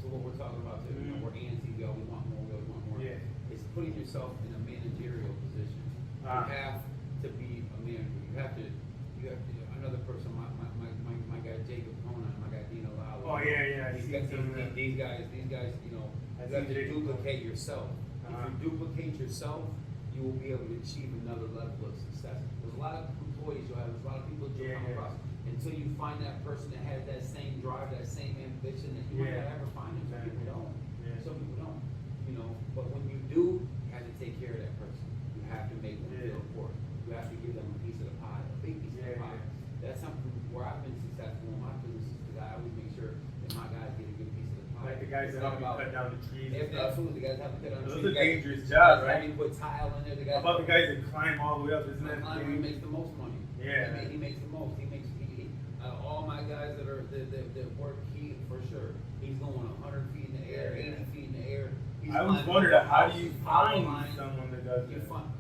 what we're talking about. You know, we're antsy. We always want more. We always want more. Yeah. It's putting yourself in a managerial position. You have to be a manager. You have to. Another person. My guy Jacob Conan. My guy Dino Lala. Oh yeah. These guys. You know, you have to duplicate yourself. If you duplicate yourself, you will be able to achieve another level of success. There's a lot of employees you'll have, there's a lot of people that you'll come across. Until you find that person that has that same drive, that same ambition, that you might not ever find them. Some people don't. Some people don't. You know, but when you do, you have to take care of that person. You have to make them feel important. You have to give them a piece of the pie, a big piece of the pie. That's something where I've been successful in my businesses, because I always make sure that my guys get a good piece of the pie. Like the guys that help you cut down the trees. Absolutely, the guys have to cut down the trees. Those are dangerous jobs, right? You put tile in there. How about the guys that climb all the way up? Isn't that climber makes the most money. Yeah. He makes the most. All my guys that work, he for sure. He's going 100 feet in the air, 80 feet in the air. I always wondered, how do you find someone that does You that? find,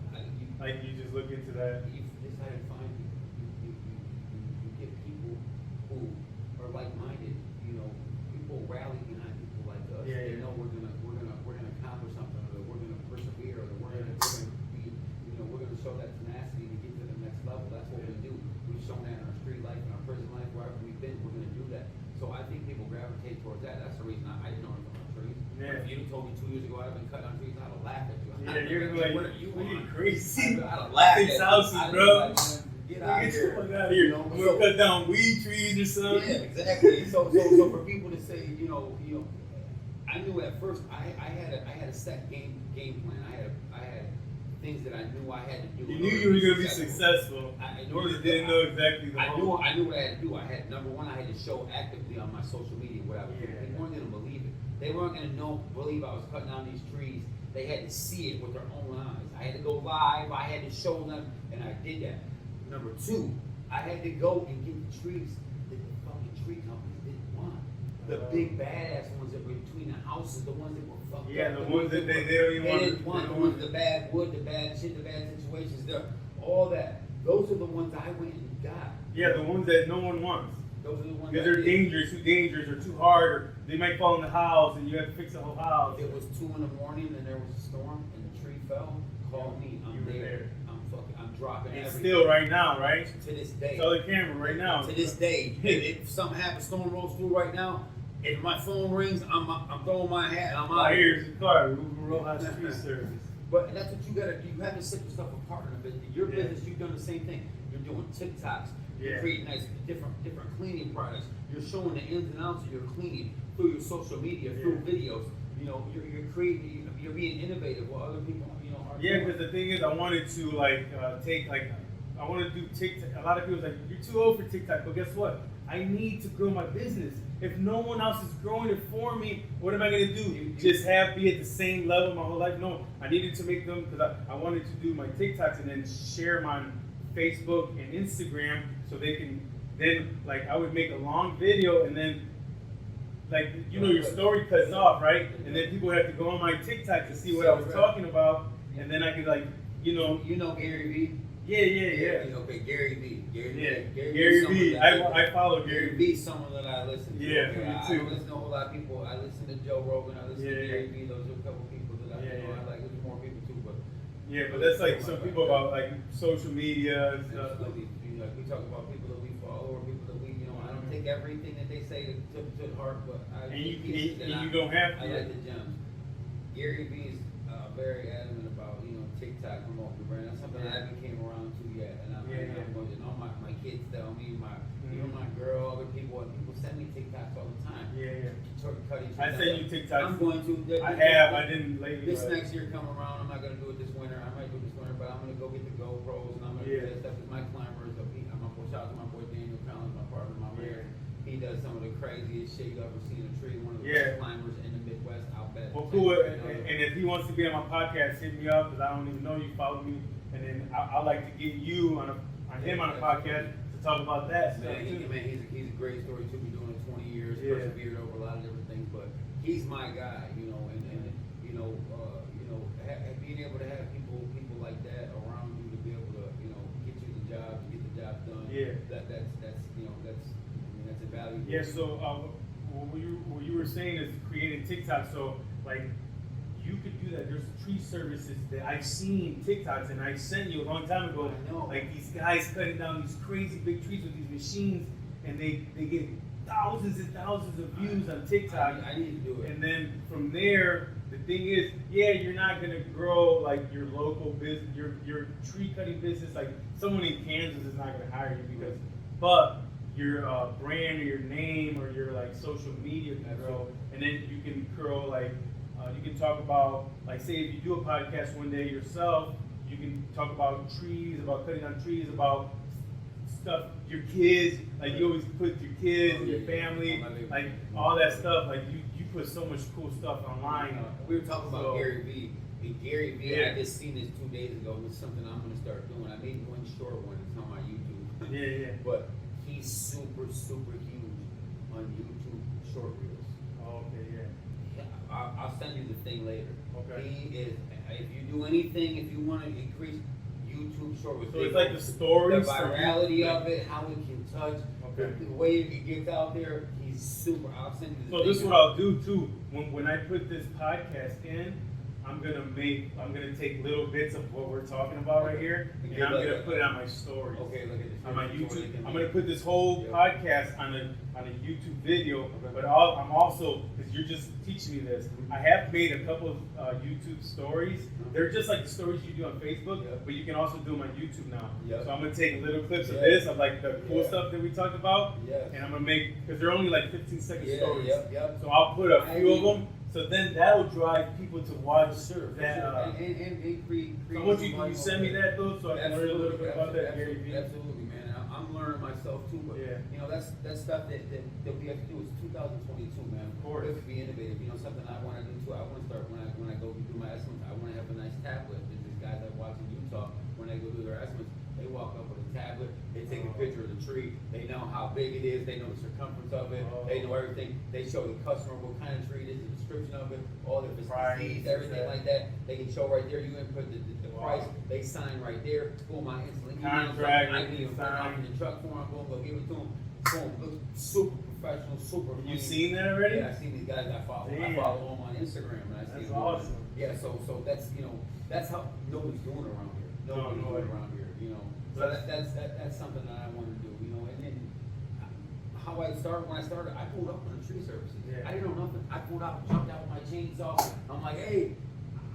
Like you just look into that. you just have to find you get people who are like-minded. You know, people rally behind people like us. Yeah, They know we're gonna accomplish something, or that we're gonna persevere, or that we're gonna be, you know, we're gonna show that tenacity to get to the next level. That's what we do. We've shown that in our street life, in our prison life, wherever we've been, we're gonna do that. So I think people gravitate towards that. That's the reason I didn't know anything about trees. Yeah. If you told me 2 years ago I'd have been cutting down trees, I'd have laughed at you. Yeah, you're gonna be like, what are you on? crazy. I'd have laughed at Six you. houses, I'd have bro. been like, man, get out of Get here. the fuck out of here. You know, I'm gonna cut down weed trees or something. Yeah, exactly. So for people to say, you know, I knew at first I had a set game plan. I had things that I knew I had to do. You knew you were gonna be successful. You just didn't know exactly the I knew what I had to do. Number one, I had to show actively on my social media what I was doing. They weren't gonna believe it. They weren't gonna believe I was cutting down these trees. They had to see it with their own eyes. I had to go live. I had to show them, and I did that. Number two, I had to go and get the trees that the fucking tree companies didn't want. The big badass ones that were between the houses, the ones that were fucked up. The ones that they don't even want. They didn't want the ones, the bad wood, the bad shit, the bad situations, all that. Those are the ones I went and got. Yeah, the ones that no one wants. Those are the ones Because they're dangerous, too dangerous, or too hard, or they might fall in the house and you have to fix the whole house. It was 2 in the morning and there was a storm and the tree fell. Call me. I'm there. I'm dropping And everything. still right now, right? To this day. Tell the camera right now. To this day. If something happens, storm rolls through right now, if my phone rings, I'm throwing my hat. I'm out. Here's the car. Ruben Rojas tree service. But that's what you gotta do. You have to set yourself apart in a bit. Your business, you've done the same thing. You're doing TikToks. You're creating nice, different cleaning products. You're showing the ins and outs of your cleaning through your social media, through videos. You know, you're creating. You're being innovative while other people, are. Yeah, because the thing is, I wanted to I want to do TikTok. A lot of people are like, you're too old for TikTok, but guess what? I need to grow my business. If no one else is growing it for me, what am I going to do? Just be at the same level my whole life? No, I needed to make them, because I wanted to do my TikToks and then share them on Facebook and Instagram, so they can then, I would make a long video and then, your story cuts off, right? And then people have to go on my TikTok to see what I was talking about, and then I could You know Gary Vee? Yeah. Okay, Gary Vee. Gary Vee. I follow Gary Vee. Someone that I listen to. Yeah, me too. I listen to a whole lot of people. I listen to Joe Rogan. I listen to Gary Vee. Those are a couple people that I like. There's more people too, but. Yeah, but that's some people about social media and stuff. We talk about people that we follow or people that we, I don't take everything that they say to heart, but you don't have to. I like the gems. Gary Vee is very adamant about, TikTok promoting the brand. That's something I haven't came around to yet, and I'm going to know my kids tell me, even my girl, other people, and people send me TikToks all the time. I send you TikToks. I'm going to. I didn't lately. This next year come around, I'm not going to do it this winter. I might do it this winter, but I'm going to go get the GoPros and I'm going to do that stuff. Because my climbers, I'm going to shout out to my boy Daniel Collins, my partner, my mayor. He does like some of the craziest shit you ever seen a tree. One of the Yeah. climbers in the Midwest, I'll bet. Well, cool. And if he wants to be on my podcast, hit me up because I don't even know you. Follow me, and then I like to get you on him on a podcast to talk about that stuff too. He's a great story too. Been doing it 20 years, Yeah. persevered over a lot of different things, but he's my guy, you know, and being able to have people like that around you to be able to, you know, get you the job, to get the job done. Yeah. That's invaluable. Yeah. So what you were saying is creating TikTok. So like you could do that. There's tree services that I've seen TikToks, and I sent you a long time ago. I know. Like these guys cutting down these crazy big trees with these machines, and they get thousands and thousands of views on TikTok. I need to do it. And then from there, the thing is, yeah, you're not gonna grow like your local business, your tree cutting business. Like someone in Kansas is not gonna hire you because, but your brand or your name or your like social media can grow, and then you can grow like you can talk about like say if you do a podcast one day yourself, you can talk about trees, about cutting down trees, about stuff, your kids, like you always put your kids and your family, like all that stuff, like you put so much cool stuff online. We were talking about Gary Vee. And Gary Vee, Yeah. I just seen this 2 days ago. It was something I'm gonna start doing. I made one short one. It's on my YouTube. Yeah. But he's super huge on YouTube short reels. Oh, okay, yeah. I'll send you the thing later. Okay. He is. If you do anything, if you want to increase YouTube short reels, So it's like the stories, the virality of it, how it can touch, Okay. the way it gets out there. He's super. I'll send you the So thing. this is what I'll do too. When I put this podcast in, I'm gonna take little bits of what we're talking about right here, and I'm gonna put it on my stories. Okay, look at this. On my YouTube, Can I'm be- gonna put this whole Yeah. podcast on a YouTube video. But I'm also, because you're just teaching me this, I have made a couple of YouTube stories. They're just like the stories you do on Facebook, Yeah. but you can also do them on YouTube now. Yeah. So I'm gonna take little clips of Yeah. this, of like the cool Yeah. stuff that we talked about, Yes. and I'm gonna make, because they're only like 15-second stories. Yep. So I'll put a I few of mean- them. So then that'll drive people to watch Sure. that. And create. So once you send me that though, so I can learn a little bit about that Gary Vee. Absolutely, man. I'm learning myself too, but Yeah. you know that's stuff that we have to do. It's 2022, man. Of course. We have to be innovative. You know, something I want to do too. I want to start when I go do my estimates. I want to have a nice tablet. There's these guys I watch in Utah when they go do their estimates. They walk up with a tablet. They take a picture of the tree. They know how big it is. They know the circumference of it. They know everything. They show the customer what kind of tree it is, the description of it, all the Price, disease, everything like that. They can show right there. You input the Wow. price. They sign right there. Boom, I instantly Contract, I need a sign. sign in the truck for them. Boom, go give it to them. Boom, looks super professional, super. You clean. seen that already? Yeah, I see these guys I follow. I Damn. follow them on Instagram, and I see That's them. awesome. Yeah, so that's that's how nobody's doing around here. Nobody's No doing way. around here, you know. So that's something that I want to do, you know. And then how I started when I started, I pulled up on the tree services. Yeah. I didn't know nothing. I pulled out, jumped out with my chainsaw. I'm like, hey,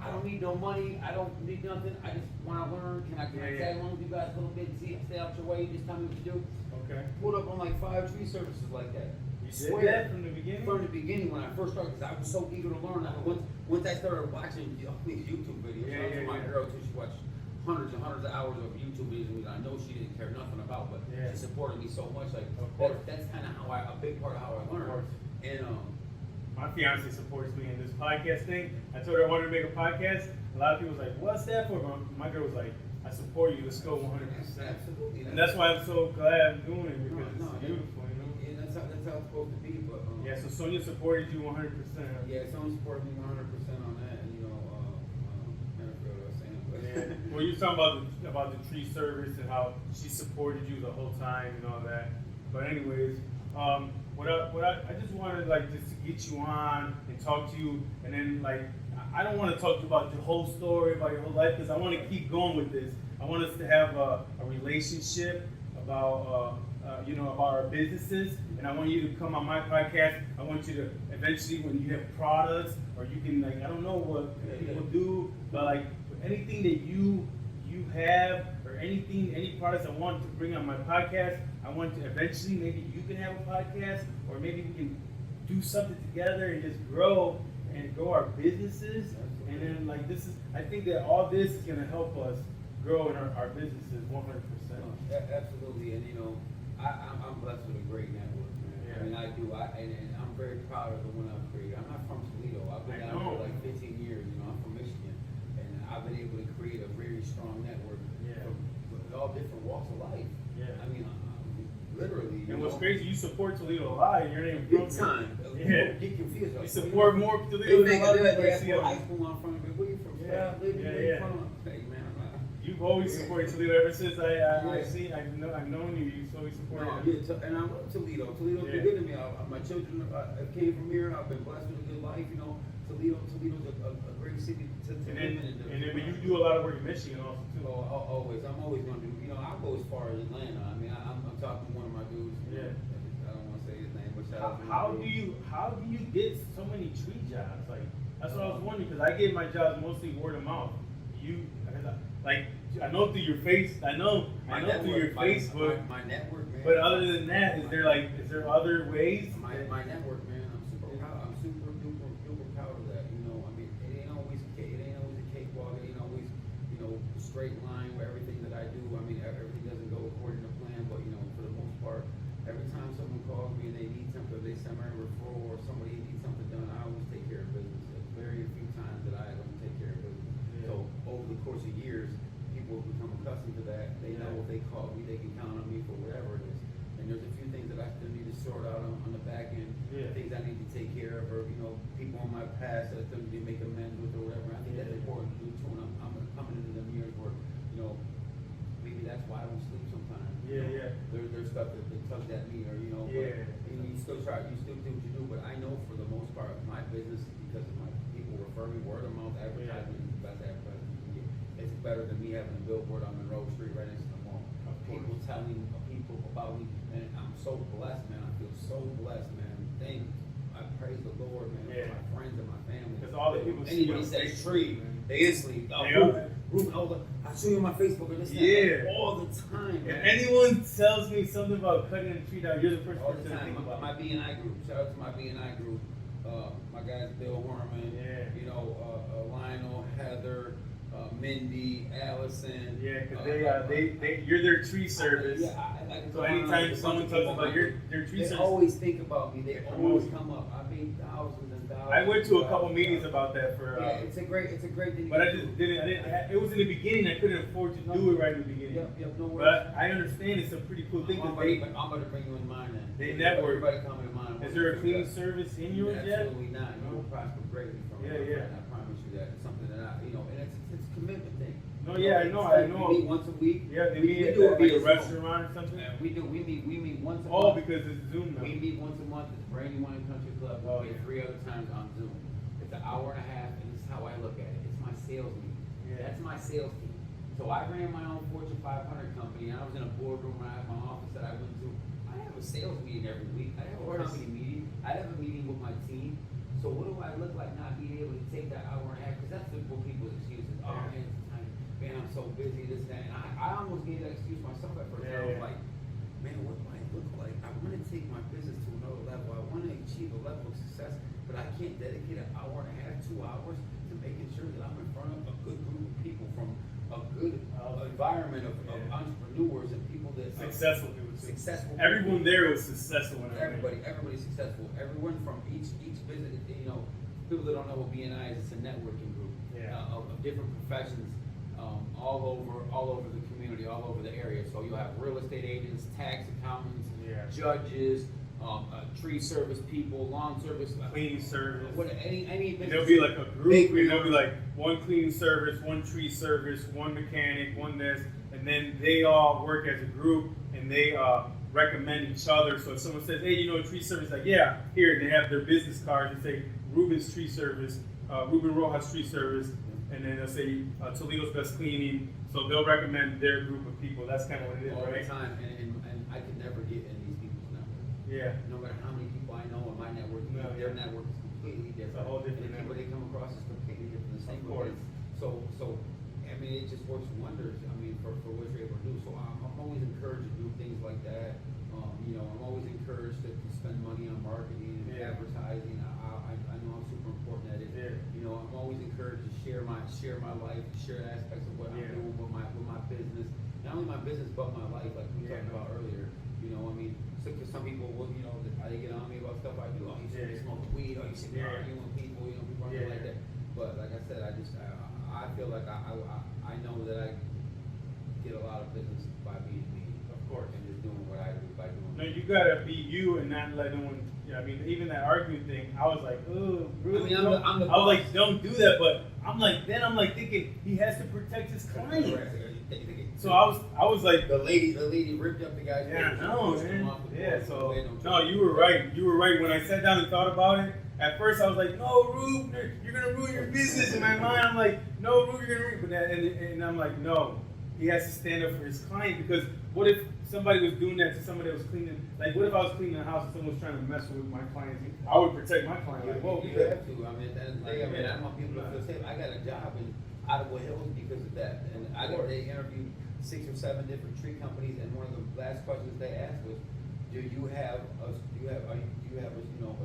I don't need no money. I don't need nothing. I just want to learn. Can I tag along with you guys a little bit and see? Stay out your way. Just tell me what to do. Okay. Pulled up on like 5 tree services like that. You did that from the beginning? From the beginning when I first started, because I was so eager to learn. Once I started watching these YouTube videos, my girl too, she watched hundreds and hundreds of hours of YouTube videos. I know she didn't care nothing about, but she supported me so much. Like that's kind of a big part of how I learned. And my fiance supports me in this podcast thing. I told her I wanted to make a podcast. A lot of people was like, "What's that for?" My girl was like, "I support you. Let's go 100%." Absolutely. And that's why I'm so glad I'm doing it because it's beautiful, you know. Yeah, that's how it's supposed to be. But Yeah. So Sonia supported you 100%. yeah, someone supported me 100% on that, and you know, I don't know what I was saying, but Yeah. Well, you're talking about the tree service and how she supported you the whole time and all that. But anyways, I just wanted just to get you on and talk to you, and then I don't want to talk to you about your whole story, about your whole life, because I want to keep going with this. I want us to have a relationship about about our businesses, and I want you to come on my podcast. I want you to eventually, when you have products, or you can I don't know what people do, but anything that you have, or any products I want to bring on my podcast, I want to eventually, maybe you can have a podcast, or maybe we can do something together and just grow our businesses. And then I think that all this is going to help us grow in our businesses 100%. Absolutely, and you know, I'm blessed with a great network, man. I mean, I do. And I'm very proud of the one I've created. I'm not from Toledo. I've been down here like 15 years. You know, I'm from Michigan, and I've been able to create a very strong network with all different walks of life. Yeah. I mean, literally. And what's crazy, you support Toledo a lot, and you're not even Big from time. Yeah. Get confused. You support more Toledo They than a lot of think people I they see have on- high school on front of it. Where you from? Yeah. Where you from? Hey, man. You've always supported Toledo ever since I've known you. You've always supported. No, yeah, and I love Toledo. Toledo's been good to me. My children came from here. I've been blessed with a good life. You know, Toledo's a great city to live in. But you do a lot of work in Michigan also too. Oh, always. I'm always going to do. You know, I'll go as far as Atlanta. I mean, I'm talking to one of my dudes. Yeah. I don't want to say his name, but shout out to How do you get so many tree jobs? Like that's what I was wondering because I get my jobs mostly word of mouth. I know through your Facebook. I know through your Facebook. My network, man. But other than that, is there other ways? My network, man. I'm super proud. I'm super duper proud of that. You know, I mean, it ain't always a cakewalk. It ain't always, straight line where everything that I do. I mean, everything doesn't go according to plan. But for the most part, every time someone calls me and they need something, they send me a referral or somebody needs something done, I always take care of business. There's very few times that I don't take care of business. Yeah. So over the course of years, people have become accustomed to that. They know if they call me, they can count on me for whatever it is. And there's a few things that I still need to sort out on the back end. Yeah. Things I need to take care of, or people in my past that I still need to make amends with or whatever. I think that's important to do too. And I'm coming into the years where maybe that's why I don't sleep sometimes. Yeah. There's stuff that tugs at me, or Yeah. But, you still do what you do. But I know for the most part, my business, because of my people refer me, word of mouth advertising is the best advertising you can get. It's better than me having a billboard on Monroe Street right next to the mall. People telling people about me, and I'm so blessed, man. I feel so blessed, man. I praise the Lord, man, for my friends and my family. Because all the people see anybody you on says Facebook, tree, man. they instantly Ruben, I saw you on my Facebook or this and Yeah. that, all the time. If Man. anyone tells me something about cutting a tree down, you're the first All person the to time. think about. My B&I group. Shout out to my B&I group. My guys Bill Horman. Yeah. Lionel, Heather, Mindy, Allison. Yeah, because you're their tree service. So anytime someone talks about your tree they service, always think about me. They always promote come up. I made thousands and thousands. I went to a couple meetings about that for. Yeah, it's a great thing. But I just didn't. It was in the beginning. I couldn't afford to do it right in the beginning. Yep, no worries. But I understand it's a pretty cool thing. I'm going to bring you in mind then. They network. Everybody coming in mind. Is there a cleaning service in yours yet? Absolutely not. You will prosper greatly from it. Yeah. I promise you that. It's something that and it's a commitment thing. No, yeah, I know. We meet once a week. Yeah, they we meet do at it like a via Zoom. restaurant or something. Yeah, we do. We meet once a Oh, month. because it's Zoom now. We meet once a month at the Brandywine Country Club. We meet 3 other times on Zoom. It's an hour and a half, and this is how I look at it. It's my sales meeting. Yeah. That's my sales team. So I ran my own Fortune 500 company, and I was in a boardroom when I had my office that I went to. I have a sales meeting every week. I have a company meeting. I have a meeting with my team. So what do I look like not being able to take that hour and a half? Because that's what people's excuses. Oh, man, it's time. Man, I'm so busy, this, that. And I almost gave that excuse myself at first. I was like, man, what do I look like? I want to take my business to another level. I want to achieve a level of success, but I can't dedicate an hour and a half, 2 hours to making sure that I'm in front of a good group of people from a good environment of entrepreneurs and people that Successful people too. Successful. Everyone there was successful. When Everybody's successful. Everyone from each business. People that don't know what B&I is, it's a networking group of different professions. All over the community, all over the area. So you'll have real estate agents, tax accountants, judges, tree service people, lawn service, cleaning service. Any business. There'll be like a group. Bakery. There'll be like one cleaning service, one tree service, one mechanic, one this, and then they all work as a group and they recommend each other. So if someone says, "Hey, tree service," like, yeah, here they have their business cards and say Ruben's Tree Service, Ruben Rojas Tree Service. And then they'll say Toledo's Best Cleaning, so they'll recommend their group of people. That's kind of what it is, all right? the time, and I could never get in these people's network. Yeah. No matter how many people I know in my network, their network is completely different. It's a whole different and the people they come across is completely different. The same Of course. So I mean, it just works wonders. I mean, for what you're able to do. So I'm always encouraged to do things like that. I'm always encouraged to spend money on marketing and advertising. I know I'm super important at it. Yeah. I'm always encouraged to share my life, share aspects of what I'm doing with my business. Not only my business, but my life, like we talked about earlier. So, cause some people will, you know, they get on me about stuff I do. Oh, you should be smoking weed. Oh, you should be arguing with people. You know, people aren't like that. But like I said, I feel like I know that I get a lot of business by being me. Of course. And just doing what I do by doing. No, you gotta be you and not let no one. Yeah, I mean, even that arguing thing, I was like, oh, really? I mean, I'm the I was like, don't do that. But I'm like thinking he has to protect his client. So I was like, the lady ripped up the guy's yeah, face, no, pushed him man. off the Yeah, board, so no no, you were right. You were right. When I sat down and thought about it, at first I was like, no, Rube, you're gonna ruin your business. In my mind, I'm like, no, Rube, you're gonna ruin. But and I'm like, no, he has to stand up for his client, because what if somebody was doing that to somebody that was cleaning? Like, what if I was cleaning the house and someone was trying to mess with my client? I would protect my client. Like, well, you have to. I mean, at the end of the day, I mean, I want people to feel safe. I got a job in Ottawa Hills because of that, and they interviewed 6 or 7 different tree companies, and one of the last questions they asked was, do you have a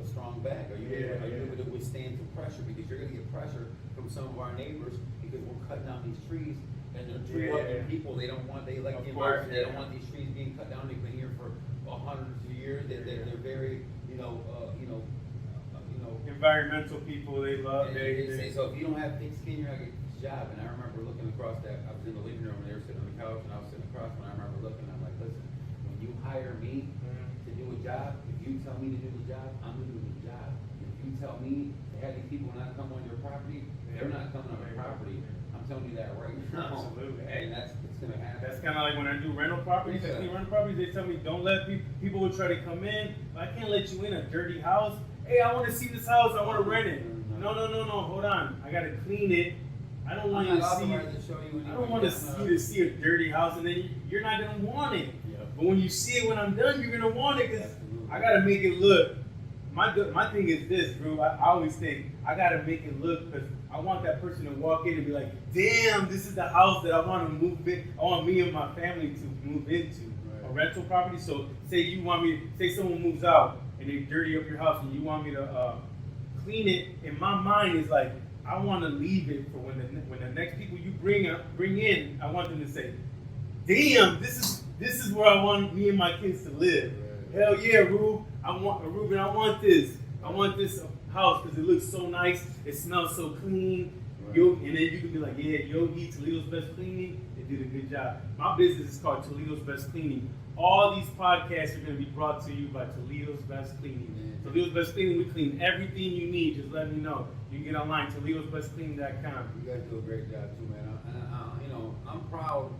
strong bag? Are you able to withstand some pressure? Because you're going to get pressure from some of our neighbors, because we're cutting down these trees, and they're tree loving people. They don't want, they like the environment. They don't want these trees being cut down. They've been here for hundreds of years. They're very environmental people. They love. They say, so if you don't have thick skin, you're not gonna get a job. And I remember looking across that. I was in the living room, and they were sitting on the couch, and I was sitting across. And I remember looking. I'm like, listen, when you hire me to do a job, if you tell me to do the job, I'm gonna do the job. If you tell me to have these people not come on your property, they're not coming on your property. I'm telling you that right now. Absolutely. And it's gonna happen. That's kind of like when I do rental properties. I see rental properties. They tell me don't let people will try to come in. I can't let you in a dirty house. Hey, I want to see this house. I want to rent it. No. Hold on. I gotta clean it. I don't want you to see. I don't want to see a dirty house, and then you're not gonna want it. But when you see it when I'm done, you're gonna want it, because I gotta make it look. My thing is this, bro. I always think I gotta make it look, because I want that person to walk in and be like, damn, this is the house that I want to move in. I want me and my family to move into. A rental property. So say someone moves out and they dirty up your house, and you want me to clean it. In my mind is like, I want to leave it for when the next people you bring in, I want them to say, damn, this is where I want me and my kids to live. Right. Hell yeah, Ruben, I want this. I want this house because it looks so nice. It smells so clean. Right. And then you can be like, yeah, Yogi, Toledo's Best Cleaning. They did a good job. My business is called Toledo's Best Cleaning. All these podcasts are going to be brought to you by Toledo's Best Cleaning. Mm-hmm. Toledo's Best Cleaning, we clean everything you need. Just let me know. You can get online, Toledo'sBestCleaning.com. You guys do a great job too, man. I'm proud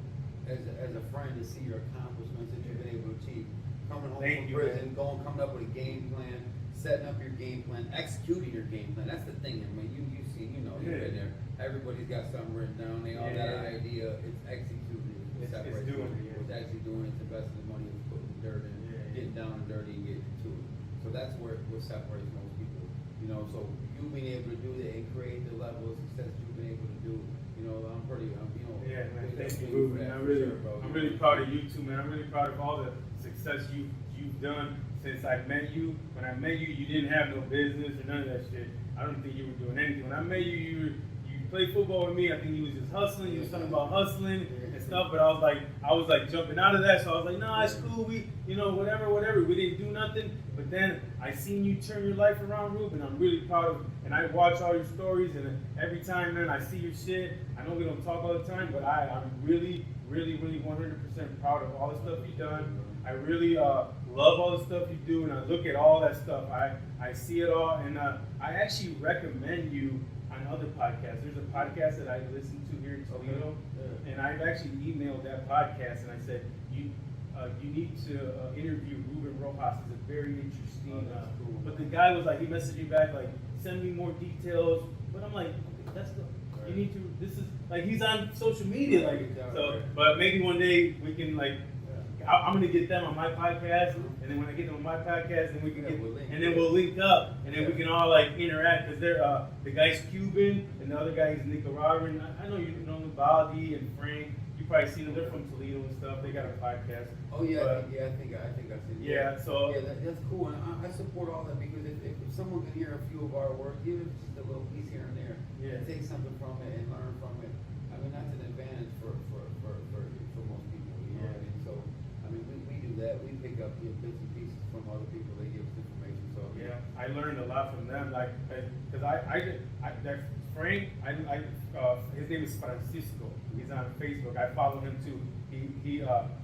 as a friend to see your accomplishments that you've been able to achieve. Coming home from prison, coming up with a game plan, setting up your game plan, executing your game plan. That's the thing. I mean, you've seen, you've been there. Everybody's got something written down. They all got an idea. It's executing. It's actually doing it. It's investing the money. It's putting the dirt in, getting down and dirty, and getting to it. So that's what separates most people. So you being able to do that and create the level of success you've been able to do. I'm pretty. Yeah, man. Thank you, Ruben. I'm really proud of you too, man. I'm really proud of all the success you've done since I met you. When I met you, you didn't have no business or none of that shit. I don't think you were doing anything. When I met you, you played football with me. I think you was just hustling. You was talking about hustling and stuff. But I was like jumping out of that. So I was like, nah, it's cool. We, whatever. We didn't do nothing. But then I seen you turn your life around, Ruben. I'm really proud of. And I watch all your stories. And every time, man, I see your shit. I know we don't talk all the time, but I'm really, really, really 100% proud of all the stuff you've done. I really love all the stuff you do, and I look at all that stuff. I see it all, and I actually recommend you on other podcasts. There's a podcast that I listen to here in Toledo, and I've actually emailed that podcast, and I said, you need to interview Ruben Rojas. It's a very interesting. Cool. But the guy was like, he messaged me back like, send me more details. But I'm like, okay, that's the. You need to. This is like he's on social media, like so. But maybe one day we can like. I'm gonna get them on my podcast, and then when I get them on my podcast, then we can we'll link up, and then we can all like interact, because they're the guy's Cuban and the other guy is Nicaraguan. I know you know Baldi and Frank. You probably seen them. They're from Toledo and stuff. They got a podcast. Oh yeah, I think I've seen it. Yeah, so that's cool, and I support all that, because if someone can hear a few of our work, even if it's just a little piece here and there, and take something from it and learn from it. I mean, that's an advantage for most people. You know what I mean? So I mean, we do that. We pick up bits and pieces from other people. They give us information. So Yeah, I learned a lot from them. Like, cause that Frank, his name is Francisco. He's on Facebook. I follow him too. He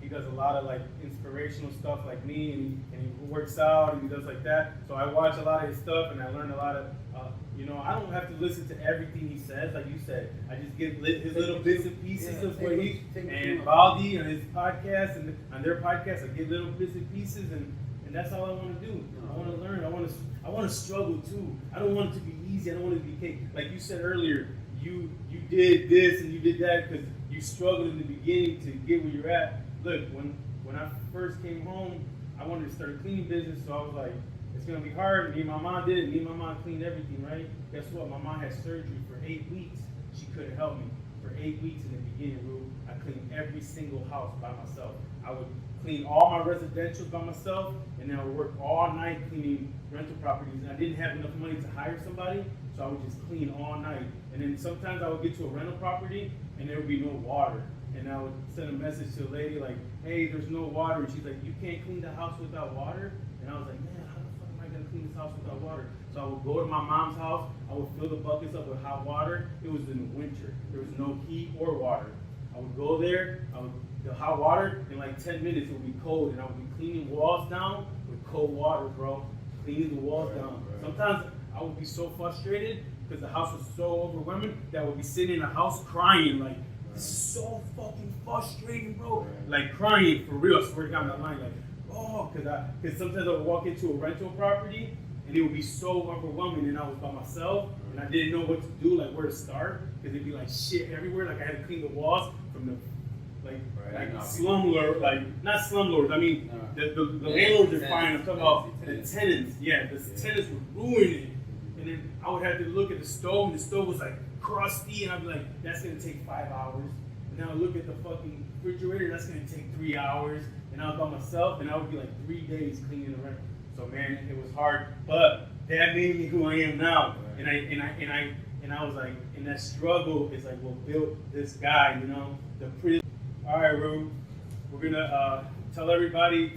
does a lot of like inspirational stuff like me, and he works out and he does like that. So I watch a lot of his stuff, and I learn a lot of. I don't have to listen to everything he says, like you said. I just get his little bits and pieces of what he and Baldi and his podcast and on their podcast. I get little bits and pieces, and that's all I want to do. I want to learn. I want to struggle too. I don't want it to be easy. I don't want it to be cake. Like you said earlier, you did this and you did that because you struggled in the beginning to get where you're at. Look, when I first came home, I wanted to start a cleaning business, so I was like, it's gonna be hard. Me and my mom did it. Me and my mom cleaned everything, right? Guess what? My mom had surgery for 8 weeks. She couldn't help me. For 8 weeks in the beginning, Rube, I cleaned every single house by myself. I would clean all my residentials by myself, and then I would work all night cleaning rental properties. And I didn't have enough money to hire somebody, so I would just clean all night. And then sometimes I would get to a rental property, and there would be no water. And I would send a message to a lady like, hey, there's no water. And she's like, you can't clean the house without water? And I was like, man, how the fuck am I gonna clean this house without water? So I would go to my mom's house, I would fill the buckets up with hot water. It was in the winter. There was no heat or water. I would go there, the hot water, in like 10 minutes it would be cold, and I would be cleaning walls down with cold water, bro. Cleaning the walls down. Sometimes I would be so frustrated because the house was so overwhelming that I would be sitting in the house crying, like, this is so fucking frustrating, bro. Like crying for real, I swear to God, I'm not lying. Like, oh, because sometimes I would walk into a rental property and it would be so overwhelming, and I was by myself and I didn't know what to do, like where to start, because it'd be like shit everywhere. Like I had to clean the walls from the slumlord, like not slumlords. I mean the landlords are fine. I'm talking about the tenants. Yeah, the tenants were ruining it. And then I would have to look at the stove, and the stove was like crusty, and I'd be like, that's gonna take 5 hours. And then I would look at the fucking refrigerator, that's gonna take 3 hours. And I was by myself, and I would be like 3 days cleaning the rental. So man, it was hard, but that made me who I am now. And I was like, and that struggle is like what built this guy, the prison. All right, Rube, we're gonna tell everybody,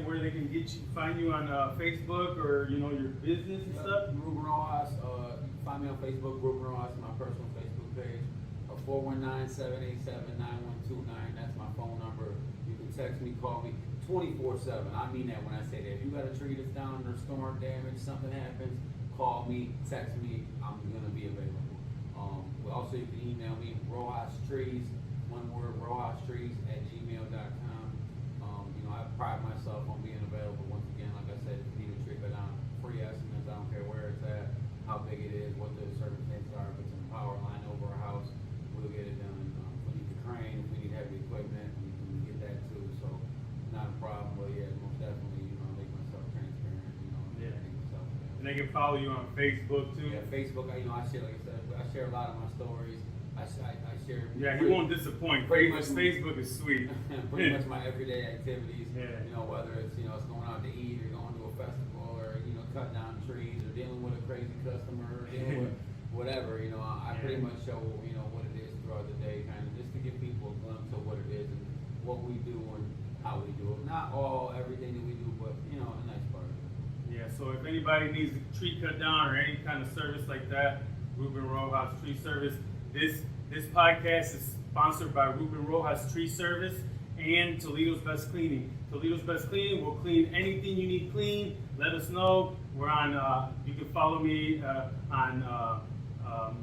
where they can find you on Facebook or your business and stuff. Ruben Rojas, find me on Facebook. Ruben Rojas, my personal Facebook page. 419-787-9129. That's my phone number. You can text me, call me 24/7. I mean that when I say that. If you got a tree that's down or storm damage, something happens, call me, text me. I'm gonna be available. Also, you can email me rojastrees, one word, rojastrees@gmail.com. I pride myself on being available. Once again, like I said, if you need a tree cut down, free estimates. I don't care where it's at, how big it is, what the circumstances are. If it's in a power line over a house, we'll get it done. If we need the crane, if we need heavy equipment, we can get that too. So, not a problem. But yeah, most definitely, make myself transparent. Yeah. Make myself available. And they can follow you on Facebook too. Yeah, Facebook. I share, like I said, I share a lot of my stories. I share. Yeah, he won't disappoint. Pretty much Facebook is sweet. Pretty much my everyday activities. Yeah. Whether it's it's going out to eat or going to a festival or cutting down trees or dealing with a crazy customer or dealing with whatever. I pretty much show what it is throughout the day, kind of just to give people a glimpse of what it is and what we do and how we do it. Not everything that we do, but a nice part of it. Yeah. So if anybody needs a tree cut down or any kind of service like that, Ruben Rojas Tree Service. This podcast is sponsored by Ruben Rojas Tree Service and Toledo's Best Cleaning. Toledo's Best Cleaning will clean anything you need clean. Let us know. We're on. You can follow me on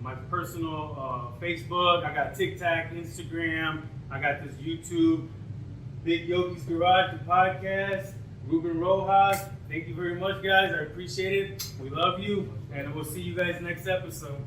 my personal Facebook. I got TikTok, Instagram. I got this YouTube. Big Yogi'Z Garage, the podcast. Ruben Rojas. Thank you very much, guys. I appreciate it. We love you, and we'll see you guys next episode.